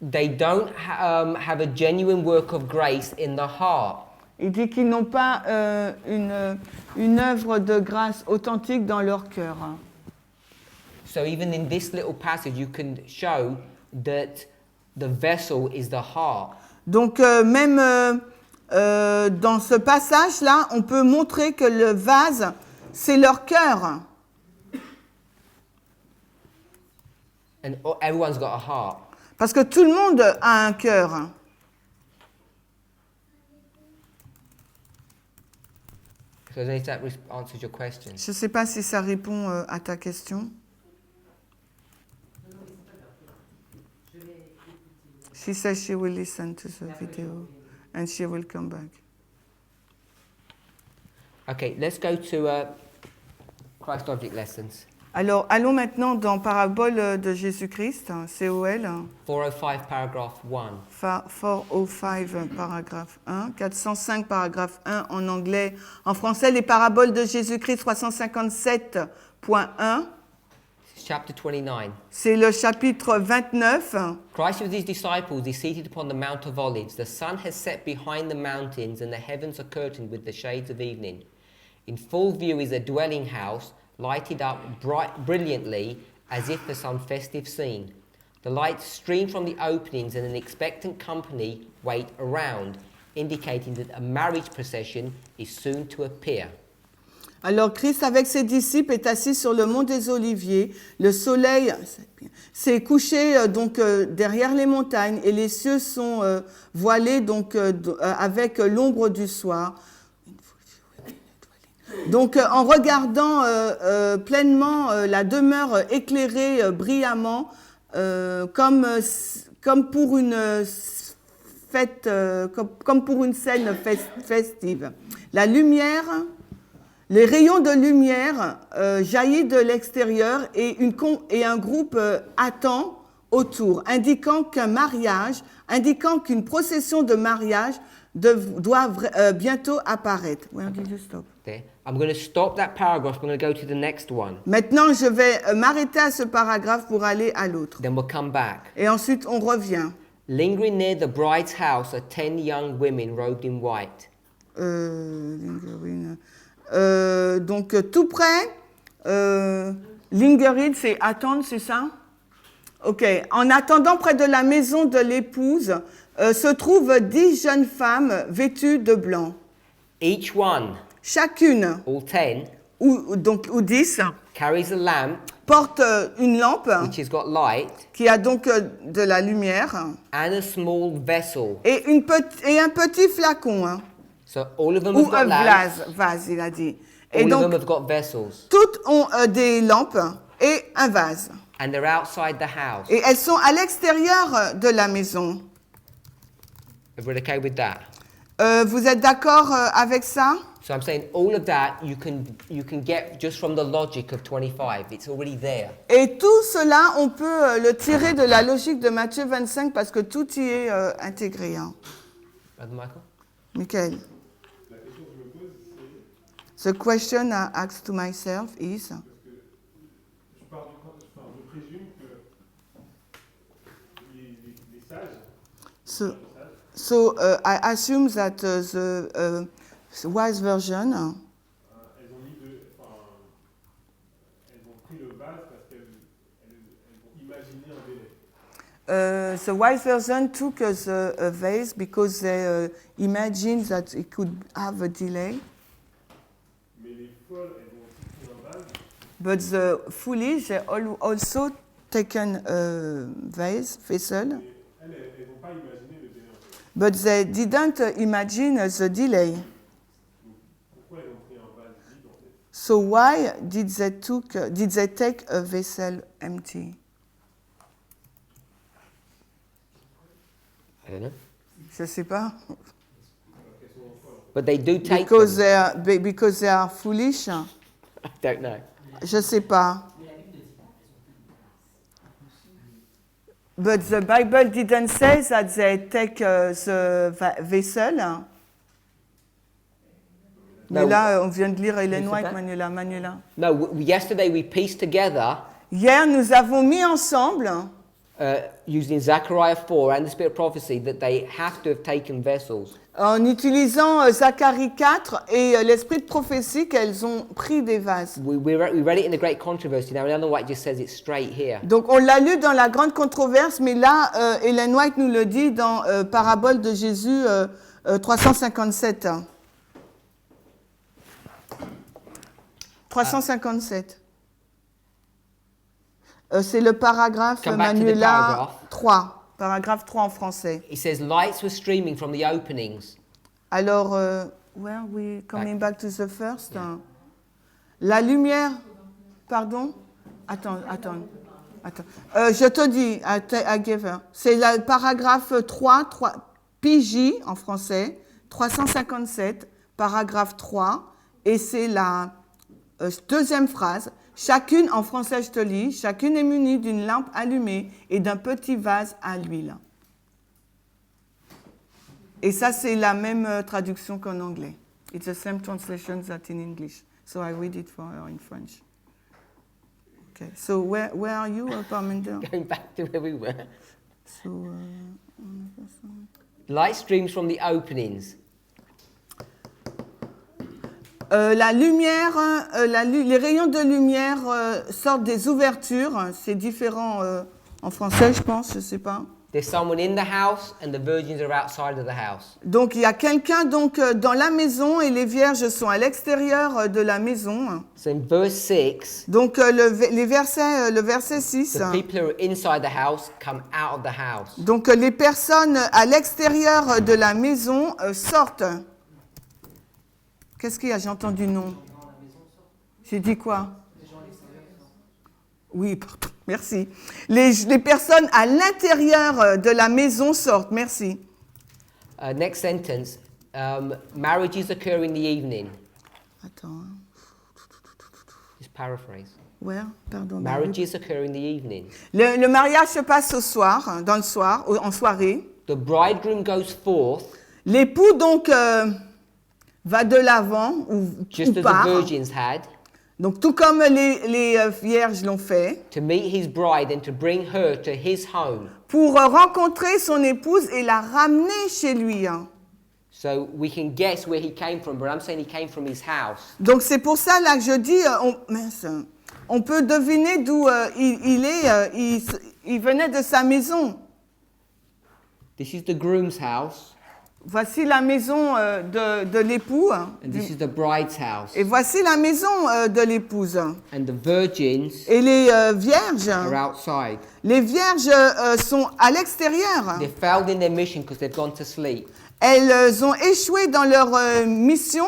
they don't have a genuine work of grace in the heart. Il dit qu'ils n'ont pas une œuvre de grâce authentique dans leur cœur. So even in this little passage, you can show that the vessel is the heart. Donc même dans ce passage-là, on peut montrer que le vase, c'est leur cœur. And everyone's got a heart. Parce que tout le monde a un cœur. So I don't know if that answers your question. Je ne sais pas si ça répond à ta question. She says she will listen to the video and she will come back. Okay, let's go to Christ Object Lessons. Alors, allons maintenant dans Parabole de Jésus-Christ, COL, 405, paragraph 1. 405, paragraphe 1, 405, paragraphe 1 en anglais. En français, les Paraboles de Jésus-Christ, 357.1. Chapter 29. C'est le chapitre 29. Christ with his disciples is seated upon the Mount of Olives. The sun has set behind the mountains and the heavens are curtained with the shades of evening. In full view is a dwelling house, lighted up brilliantly as if for some festive scene. The lights stream from the openings and an expectant company wait around, indicating that a marriage procession is soon to appear. Alors Christ avec ses disciples est assis sur le mont des Oliviers. Le soleil s'est couché donc derrière les montagnes et les cieux sont voilés donc avec l'ombre du soir. Donc en regardant pleinement la demeure éclairée brillamment comme pour une fête, comme pour une scène festive. La lumière, les rayons de lumière jaillissent de l'extérieur et un groupe attend autour, indiquant qu'une procession de mariage doit bientôt apparaître. Where did you stop? There. I'm going to stop that paragraph. I'm going to go to the next one. Maintenant, je vais m'arrêter à ce paragraphe pour aller à l'autre. Then we'll come back. Et ensuite, on revient. Lingering near the bride's house are 10 young women robed in white. Donc, tout près, lingering, c'est attendre, c'est ça? Ok. En attendant près de la maison de l'épouse, se trouvent 10 jeunes femmes vêtues de blanc. Each one, Chacune, all 10, ou 10, carries a lamp porte une lampe which has got light, qui a donc de la lumière and a small vessel. et un petit flacon, hein, So all of them ou have un got lamps. vase, il a dit. Et All of them donc, have got vessels. toutes ont des lampes et un vase. And they're outside the house. Et elles sont à l'extérieur de la maison. Everybody okay with that? Vous êtes d'accord avec ça? So I'm saying all of that you can get just from the logic of 25. It's already there. Et tout cela, on peut le tirer de la logique de Matthieu 25 parce que tout y est intégré. Hein. Brother Michael? Michael. La question que je me pose, c'est... The question I ask to myself is... Parce que je pars du enfin, je présume que les sages... So I assume that the wise version... elles ont pris le vase parce qu'elles ont imaginé un délai. the wise version took the vase because they imagined that it could have a delay. Mais les folles, elles ont aussi pris un vase. But the foolish they also taken a vessel. Mais elles n'ont pas imaginé le délai. But they didn't imagine the delay. Pourquoi elles ont pris un vase vide en fait? So why did they take a vessel empty? I don't know. Je sais pas. But they do take Because them. they are foolish. I don't know. Je sais pas. But the Bible didn't say that they take the vessel. Mais No. là, on vient de lire Ellen sais White, pas. Manuela. No, yesterday we pieced together Hier, nous avons mis ensemble, using Zechariah 4 and the Spirit of Prophecy that they have to have taken vessels. en utilisant Zacharie 4 et l'esprit de prophétie, qu'elles ont pris des vases. We read it in the Great Controversy. Now, Ellen White just says it straight here. Donc, on l'a lu dans la grande controverse, mais là, Ellen White nous le dit dans Parabole de Jésus 357. 357. C'est le paragraphe Come back to the Manuela paragraph. 3. Paragraphe 3 en français. It says lights were streaming from the openings. Alors, where are we coming back to the first? La lumière, pardon? Attends. Je te dis, I give her. C'est le paragraphe 3, PJ en français, 357, paragraphe 3, et c'est la deuxième phrase. Chacune, en français je te lis, chacune est munie d'une lampe allumée et d'un petit vase à l'huile. Et ça, c'est la même traduction qu'en anglais. It's the same translation that in English. So I read it for her in French. Okay, so where are you, Parminder? Going back to where we were. So, Light streams from the openings. la lumière, les rayons de lumière sortent des ouvertures. C'est différent en français, je pense, je sais pas. There's someone in the house and the virgins are outside of the house. Donc il y a quelqu'un donc dans la maison et les vierges sont à l'extérieur de la maison. So in verse 6, Donc le verset 6. the people who are inside the house come out of the house. Donc les personnes à l'extérieur de la maison sortent. Qu'est-ce qu'il y a? J'ai entendu non. J'ai dit quoi? Oui, pardon, merci. Les personnes à l'intérieur de la maison sortent. Merci. Next sentence. Marriages occur in the evening. Attends. Just paraphrase. Where? Pardon. Marriages occur in the evening. Le mariage se passe au soir, en soirée. The bridegroom goes forth. L'époux donc va de l'avant ou Just as part. the virgins had. Donc tout comme les vierges l'ont fait. To meet his bride and to bring her to his home. Pour rencontrer son épouse et la ramener chez lui. So we can guess where he came from, but I'm saying he came from his house. Donc c'est pour ça là que je dis, on peut deviner d'où il venait de sa maison. This is the groom's house. Voici la maison de l'époux. And this is the bride's house. Et voici la maison de l'épouse. And the virgins Et les vierges, are outside. les vierges sont à l'extérieur. They failed in their mission because they've gone to sleep. Elles ont échoué dans leur mission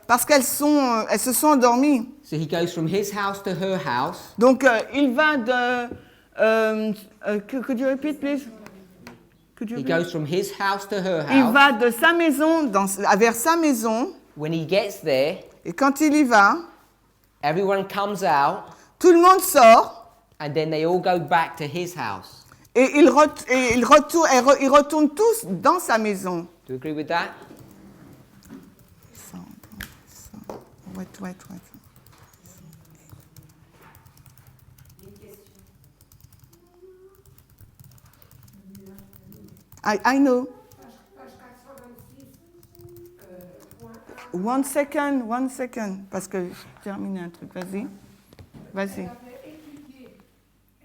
parce qu'elles se sont endormies. So he goes from his house to her house. Donc il va de... could you repeat, please? Could you He repeat? goes from his house to her Il house. va de sa maison vers sa maison. When he gets there, Et quand il y va, everyone comes out, tout le monde sort. and then they all go back to his house. Et ils retournent tous dans sa maison. Do you agree with that? Wait. I know. One second, parce que je termine un truc. Vas-y. Elle avait étudié,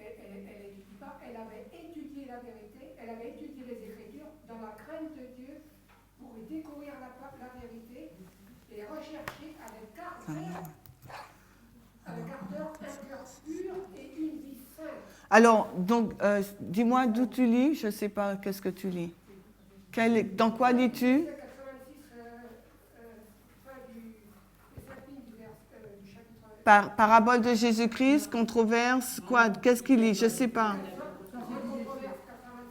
elle avait étudié la vérité, elle avait étudié les Écritures dans la crainte de Dieu pour découvrir la vérité et rechercher avec ardeur un cœur pur et une vie sainte. Alors, donc, dis-moi d'où tu lis. Je ne sais pas qu'est-ce que tu lis. Dans quoi lis-tu? Parabole de Jésus-Christ, controverse, quoi? Qu'est-ce qu'il lit? Je ne sais pas.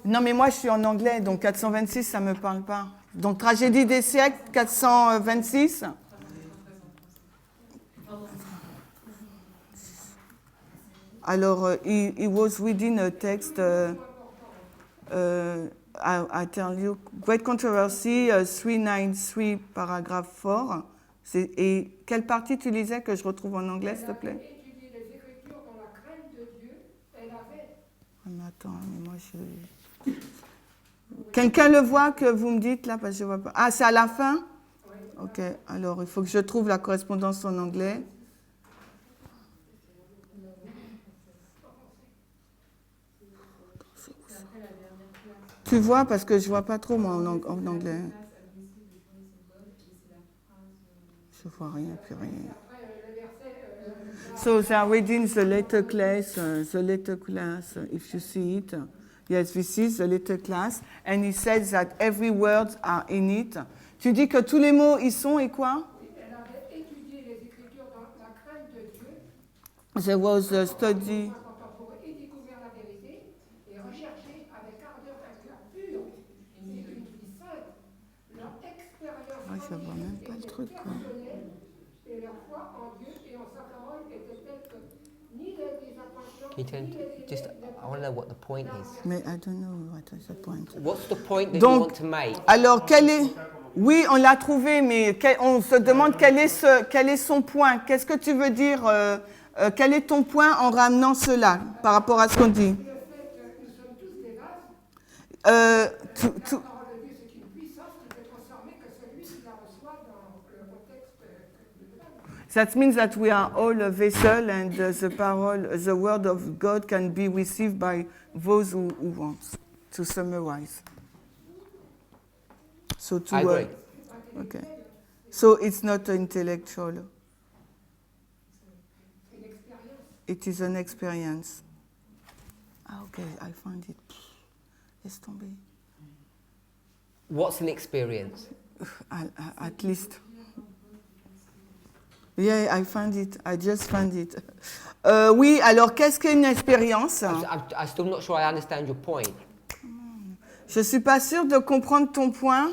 Non, mais moi, je suis en anglais, donc 426, ça ne me parle pas. Donc, tragédie des siècles, 426. Alors, he was reading a text, I tell you, Great Controversy, 393, paragraphe 4. Et quelle partie tu lisais que je retrouve en anglais, s'il te plaît? Étudier les Écritures dans la crainte de Dieu, elle avait... Mais attends, mais moi je... Quelqu'un le voit que vous me dites là, parce que je vois pas. Ah, c'est à la fin? Ok, alors il faut que je trouve la correspondance en anglais. Tu vois, parce que je vois pas trop moi en anglais. Je vois rien, plus rien. So they are reading the letter class, if you see it. Yes, this is the letter class. And he says that every word are in it. Tu dis que tous les mots y sont et quoi? Elle avait étudié les Écritures dans la crainte de Dieu. There was a study. Pour y découvrir la vérité et rechercher avec ardeur un cœur pur et une vie sainte. Leur expérience Je vois même pas le truc, quoi. et leur foi en Dieu et en sa parole était telle que ni les désappointements, Can you turn just? I want to know what the point is. Mais I don't know what is the point. What's the point that you Donc, want to make? alors, quel est... Oui, on l'a trouvé, mais on se demande quel est son point. Qu'est-ce que tu veux dire quel est ton point en ramenant cela par rapport à ce qu'on dit? That means that we are all a vessel, and the word of God can be received by those who want. To summarize. So I agree. Okay. So it's not intellectual. It is an experience. Ah, okay, I find it. Laisse tomber. What's an experience? At least. Yeah, I found it. I just found it. Oui, alors qu'est-ce qu'une expérience? I'm still not sure I understand your point. Je suis pas sûre de comprendre ton point.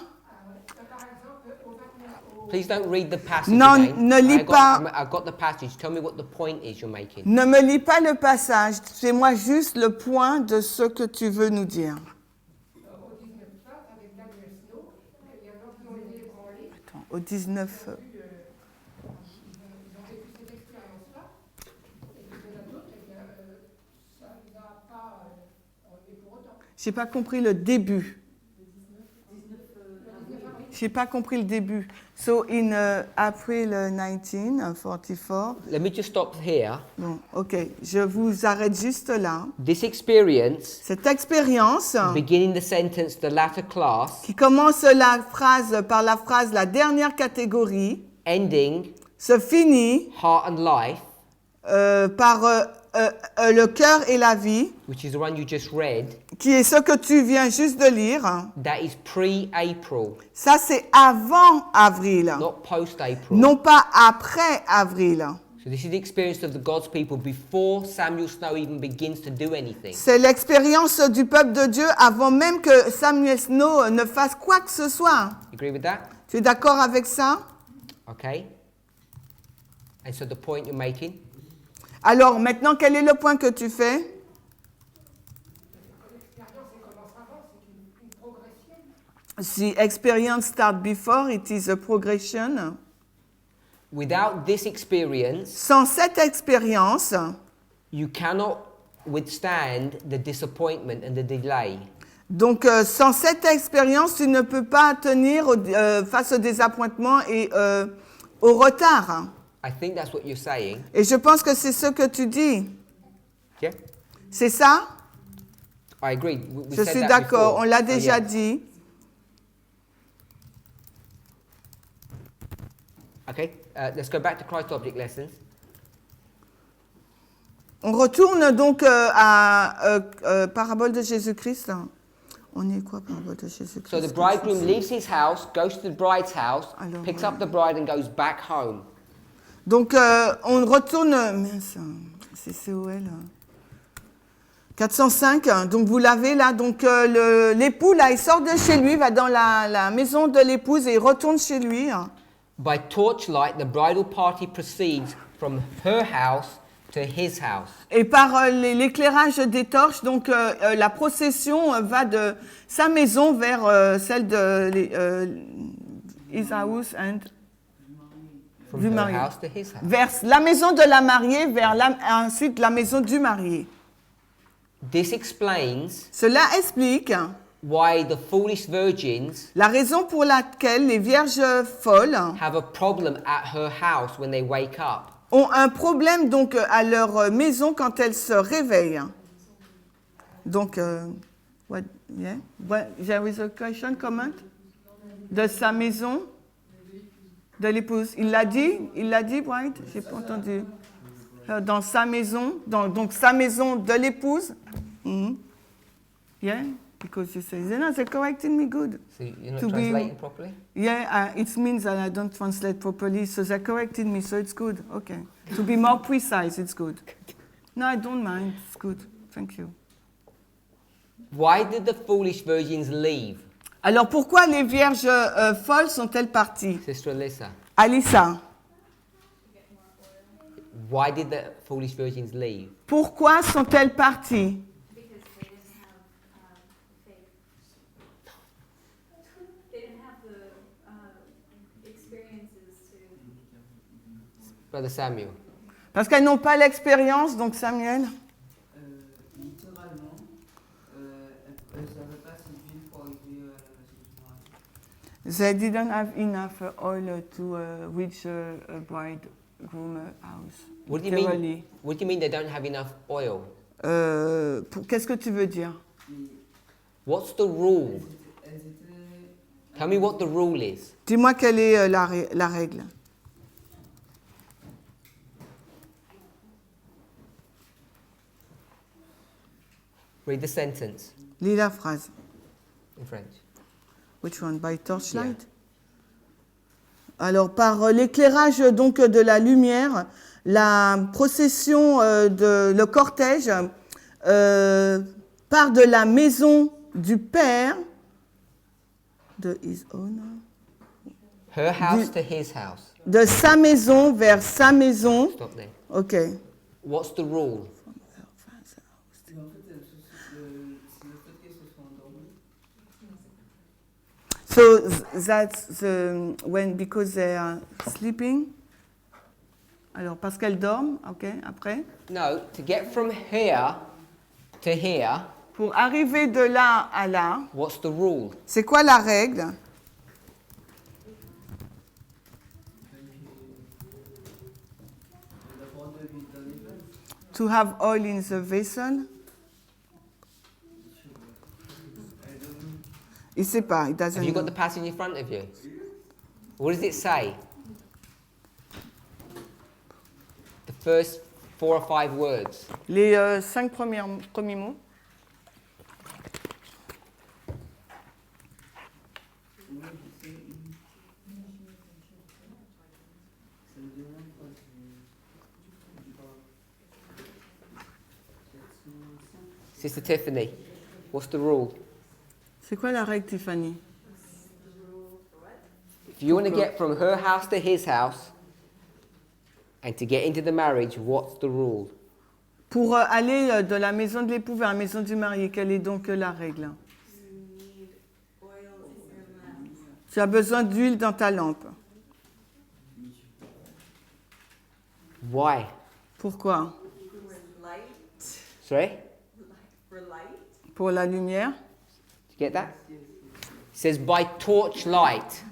Please don't read the passage Non, again. ne lis pas. I got the passage. Tell me what the point is you're making. Ne me lis pas le passage. Fais-moi juste le point de ce que tu veux nous dire. Attends, au 19. J'ai pas compris le début. J'ai pas compris le début. So in April 1944. Let me just stop here. Bon, ok. Je vous arrête juste là. This experience, Cette expérience beginning the sentence, the latter class, qui commence la phrase par la phrase la dernière catégorie ending se finit heart and life, par le cœur et la vie, which is the one you just read, qui est ce que tu viens juste de lire. that is pre-April, Ça, c'est avant avril, not post-April. non pas après avril. So this is the experience of the God's people before Samuel Snow even begins to do anything. C'est l'expérience du peuple de Dieu avant même que Samuel Snow ne fasse quoi que ce soit. You agree with that? Tu es d'accord avec ça? Okay. And so the point you're making, Alors, maintenant, quel est le point que tu fais? L'expérience, elle commence avant, c'est une progression. The experience start before, it is a progression. without this experience, Sans cette expérience, you cannot withstand the disappointment and the delay. donc sans cette expérience, tu ne peux pas tenir face au désappointement et au retard. I think that's what you're saying. Et je pense que c'est ce que tu dis. Yeah? C'est ça? I agree. We Je said suis that d'accord, before. on l'a So, déjà yeah. dit. Okay, let's go back to Christ Object Lessons. On retourne donc à Parabole de Jésus-Christ. On est quoi, Parabole de Jésus-Christ? So the bridegroom leaves his house, goes to the bride's house, Alors, picks up the bride and goes back home. Donc on retourne... Mince, c'est COL. 405, donc vous l'avez là. Donc l'époux, là, il sort de chez lui, va dans la maison de l'épouse et il retourne chez lui. By torchlight, the bridal party proceeds from her house to his house. Et par l'éclairage des torches, donc la procession va de sa maison vers celle de his house and From du her marié. house to his house. Vers la maison de la mariée, vers ensuite la maison du marié. This explains Cela explique why the foolish virgins la raison pour laquelle les vierges folles have a problem at her house when they wake up. ont un problème donc à leur maison quand elles se réveillent. Donc, what, yeah? There is a question, comment? De sa maison, de l'épouse. Il l'a dit, Bright? J'ai pas entendu. Dans sa maison, donc sa maison de l'épouse. Mm-hmm. Yeah, because you say, Zena, they're correcting me good. So you're not To be- translating properly? Yeah, it means that I don't translate properly, so they're correcting me, so it's good. Okay. To be more precise, it's good. No, I don't mind. It's good. Thank you. Why did the foolish virgins leave, Alors, pourquoi les vierges folles sont-elles parties? Sister Alyssa? Alissa, Why did the foolish virgins leave? pourquoi sont-elles parties? Because they didn't have faith. They didn't have the experiences to. Brother Samuel. Parce qu'elles n'ont pas l'expérience, donc Samuel. Littéralement, elles ne savaient pas si d'huile pour arriver à la maison du mariage. They didn't have enough oil to reach a bridegroom house. What do you mean? Literally. What do you mean they don't have enough oil? Qu'est-ce que tu veux dire? What's the rule? Elles étaient. Tell me what the rule is. Dis-moi quelle est la règle. Read the sentence Lis la phrase. in French. Which one? By torchlight? Alors, par l'éclairage donc de la lumière, la procession le cortège part de la maison du père, de his own, Her house to his house. de sa maison vers sa maison. Stop there. Ok. What's the rule? Mais en fait, c'est le fait qu'elles se sont endormies. So that's because they are sleeping. Alors, parce qu'elles dorment, ok, après. No, to get from here to here, Pour arriver de là à là, what's the rule? c'est quoi la règle? To have oil in the vessel. Il sait pas, il doesn't Have you got know. the passage in front of you? What does it say? The first 4 or 5 words. Les 5 premiers mots. Sister Tiffany, what's the rule? C'est quoi la règle, Tiffany? If you want to get from her house to his house and to get into the marriage, what's the rule? Pour aller de la maison de l'époux vers la maison du marié, quelle est donc la règle? Tu as besoin d'huile dans ta lampe. Why? Pourquoi? Sorry? Pour la lumière. Did you get that? It says by torchlight.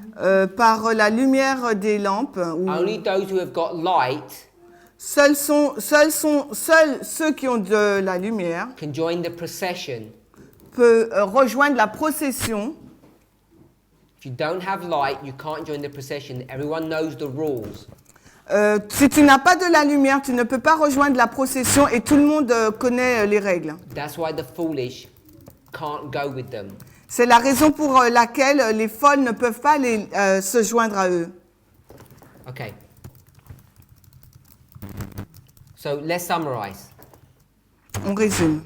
Par la lumière des lampes. Only those who have got light Seuls ceux qui ont de la lumière can join the procession. peuvent rejoindre la procession. If you don't have light, you can't join the procession. Everyone knows the rules. Si tu n'as pas de la lumière, tu ne peux pas rejoindre la procession et tout le monde connaît les règles. That's why the foolish can't go with them. C'est la raison pour laquelle les folles ne peuvent pas se joindre à eux. Okay. So let's summarize. On résume.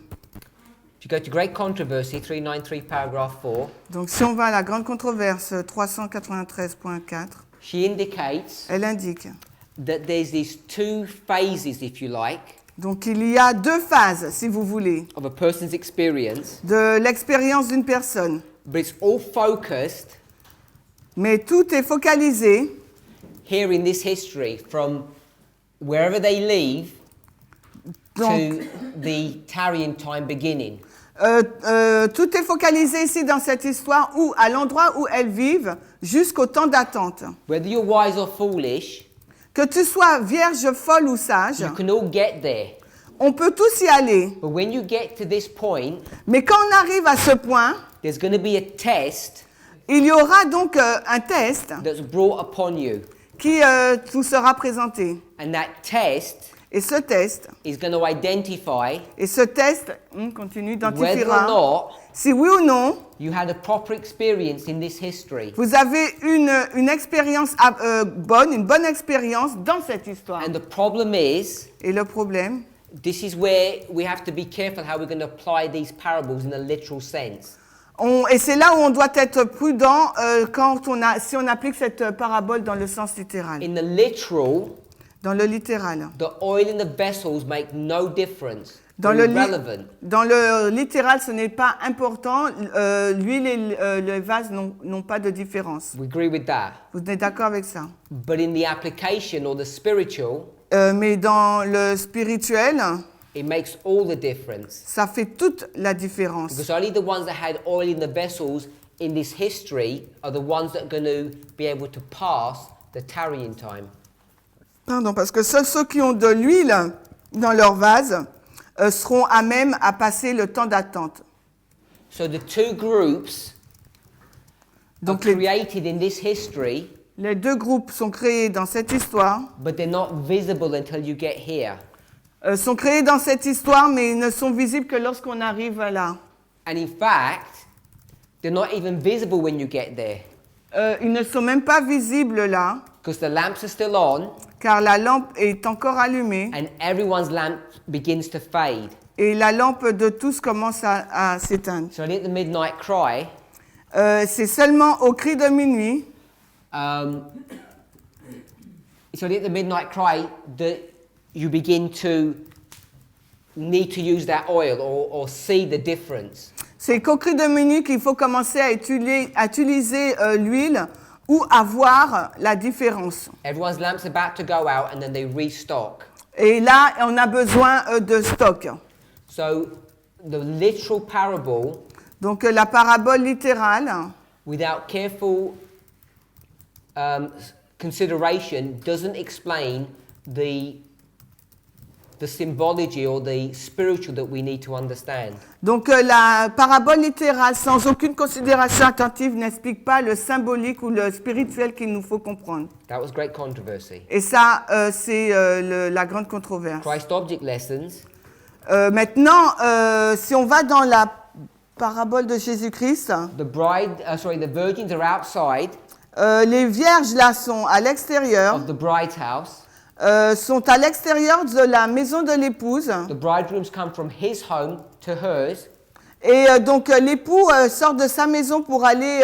If you go to Great Controversy 393 paragraph 4, Donc si on va à la grande controverse 393.4, she indicates elle indique. that there's these 2 phases, if you like, Donc il y a 2 phases, si vous voulez, of a person's experience, de l'expérience d'une personne. but it's all focused Mais tout est focalisé here in this history from wherever they leave donc, to the tarrying time beginning. tout est focalisé ici dans cette histoire où, à l'endroit où elles vivent jusqu'au temps d'attente. Whether you're wise or foolish, Que tu sois vierge, folle ou sage, you can all get there. on peut tous y aller. But when you get to this point, Mais quand on arrive à ce point, there's going to be a test il y aura donc un test that's brought upon you. qui vous sera présenté. And that test Et ce test, is going to identify continue, whether or identifiera not si oui ou non, you had a proper experience in this history. vous avez une expérience une bonne expérience dans cette histoire. And the problem is, Et le problème, this is where we have to be careful how we're going to apply these parables in a literal sense. et c'est là où on doit être prudent si on applique cette parabole dans le sens littéral. In the literal, Dans le littéral. the oil in the vessels make no difference. Dans They're le, irrelevant. dans le littéral, ce n'est pas important. L'huile et le vase n'ont pas de différence. We agree with that. Vous êtes d'accord avec ça? But in the application or the spiritual, Mais dans le spirituel, it makes all the difference. ça fait toute la différence. Because only the ones that had oil in the vessels in this history are the ones that are going to be able to pass the tarrying time. Pardon, parce que seuls ceux qui ont de l'huile dans leur vase seront à même à passer le temps d'attente. So the 2 groups are created in this history, Les 2 groupes sont créés dans cette histoire, but they're not visible until you get here. sont créés dans cette histoire, mais ils ne sont visibles que lorsqu'on arrive là. And in fact, they're not even visible when you get there. Ils ne sont même pas visibles là, Because the lamps are still on, car la lampe est encore allumée and everyone's lamp begins to fade. et la lampe de tous commence à s'éteindre. So at the midnight cry, C'est seulement au cri de minuit, so at the midnight cry that you begin to need to use that oil or see the difference. c'est qu'au cri de minuit qu'il faut commencer à utiliser l'huile ou à voir la différence. Everyone's lamp's about to go out and then they restock. Et là, on a besoin de stock. So the literal parable, Donc la parabole littérale, without careful consideration, doesn't explain the the symbology or the spiritual that we need to understand. Donc la parabole littérale, sans aucune considération attentive, n'explique pas le symbolique ou le spirituel qu'il nous faut comprendre. That was great controversy. Et ça, c'est la grande controverse. Christ object lessons. Maintenant, si on va dans la parabole de Jésus-Christ, The virgins are outside les vierges là sont à l'extérieur, of the bride's house. sont à l'extérieur de la maison de l'épouse. The bridegrooms come from his home to hers. Et donc l'époux sort de sa maison pour aller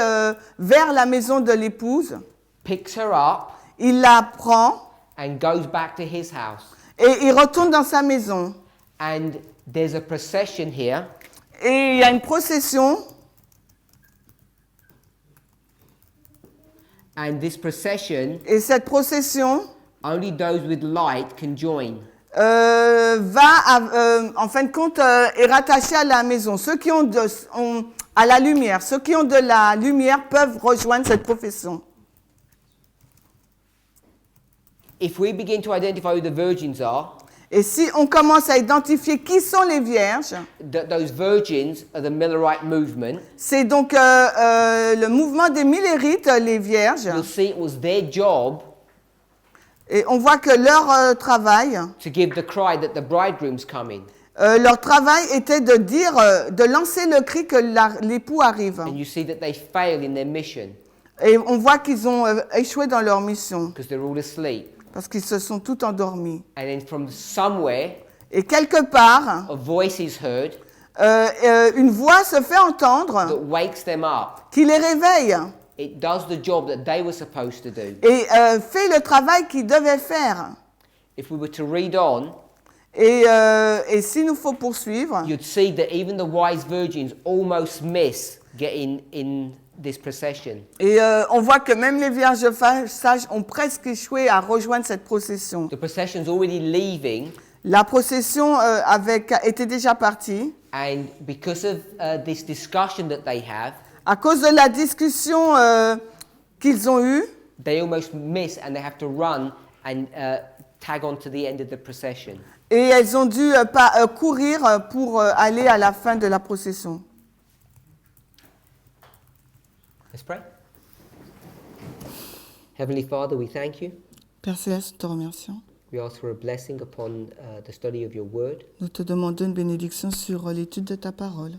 vers la maison de l'épouse. Picks her up. Il la prend. And goes back to his house. Et il retourne dans sa maison. And there's a procession here. Et il y a une procession. And this procession. Et cette procession. Only those with light can join. En fin de compte, est rattaché à la maison. Ceux qui ont à la lumière, ceux qui ont de la lumière peuvent rejoindre cette profession. If we begin to identify who the virgins are, et si on commence à identifier qui sont les vierges, those virgins are the Millerite movement. C'est donc le mouvement des Millérites, les vierges. You'll see it was their job. Et on voit que leur travail, to give the cry that the bridegroom's coming. Leur travail était de dire, de lancer le cri que l'époux arrive. And you see that they fail in their mission. Et on voit qu'ils ont échoué dans leur mission. Because they're all asleep. Parce qu'ils se sont tous endormis. And then from somewhere, et quelque part, a voice is heard. Une voix se fait entendre. That wakes them up. Qui les réveille. It does the job that they were supposed to do. Et fait le travail qu'ils devaient faire. If we were to read on, et s'il nous faut poursuivre, you'd see that even the wise virgins almost miss getting in this procession. Et on voit que même les vierges sages ont presque échoué à rejoindre cette procession. The procession's already leaving. La procession était déjà partie. And because of this discussion that they have, à cause de la discussion qu'ils ont eue, they almost miss and they have to run and tag on to the end of the procession. Et elles ont dû courir pour aller à la fin de la procession. Let's pray. Heavenly Father, we thank you. Père Céleste, nous te remercions. We ask for a blessing upon the study of your word. Nous te demandons une bénédiction sur l'étude de ta parole.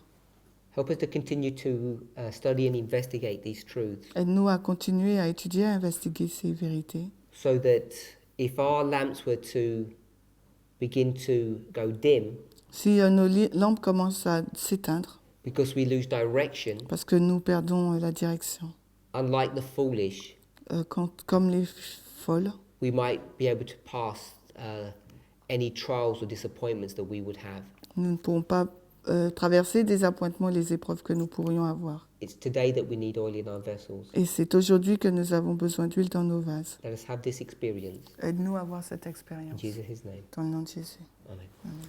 Help us to continue to study and investigate these truths. Aide-nous à continuer à étudier et à investiguer ces vérités. So that if our lamps were to begin to go dim, si nos lampes commencent à s'éteindre, because we lose direction, parce que nous perdons la direction, unlike the foolish, comme les folles, we might be able to pass any trials or disappointments that we would have. Nous ne pourrons pas traverser des appointements, les épreuves que nous pourrions avoir. It's today that we need oil in our vessels. Et c'est aujourd'hui que nous avons besoin d'huile dans nos vases. Let us have this experience. Aide-nous à avoir cette expérience. In Jesus' name. Dans le nom de Jésus. Amen. Amen.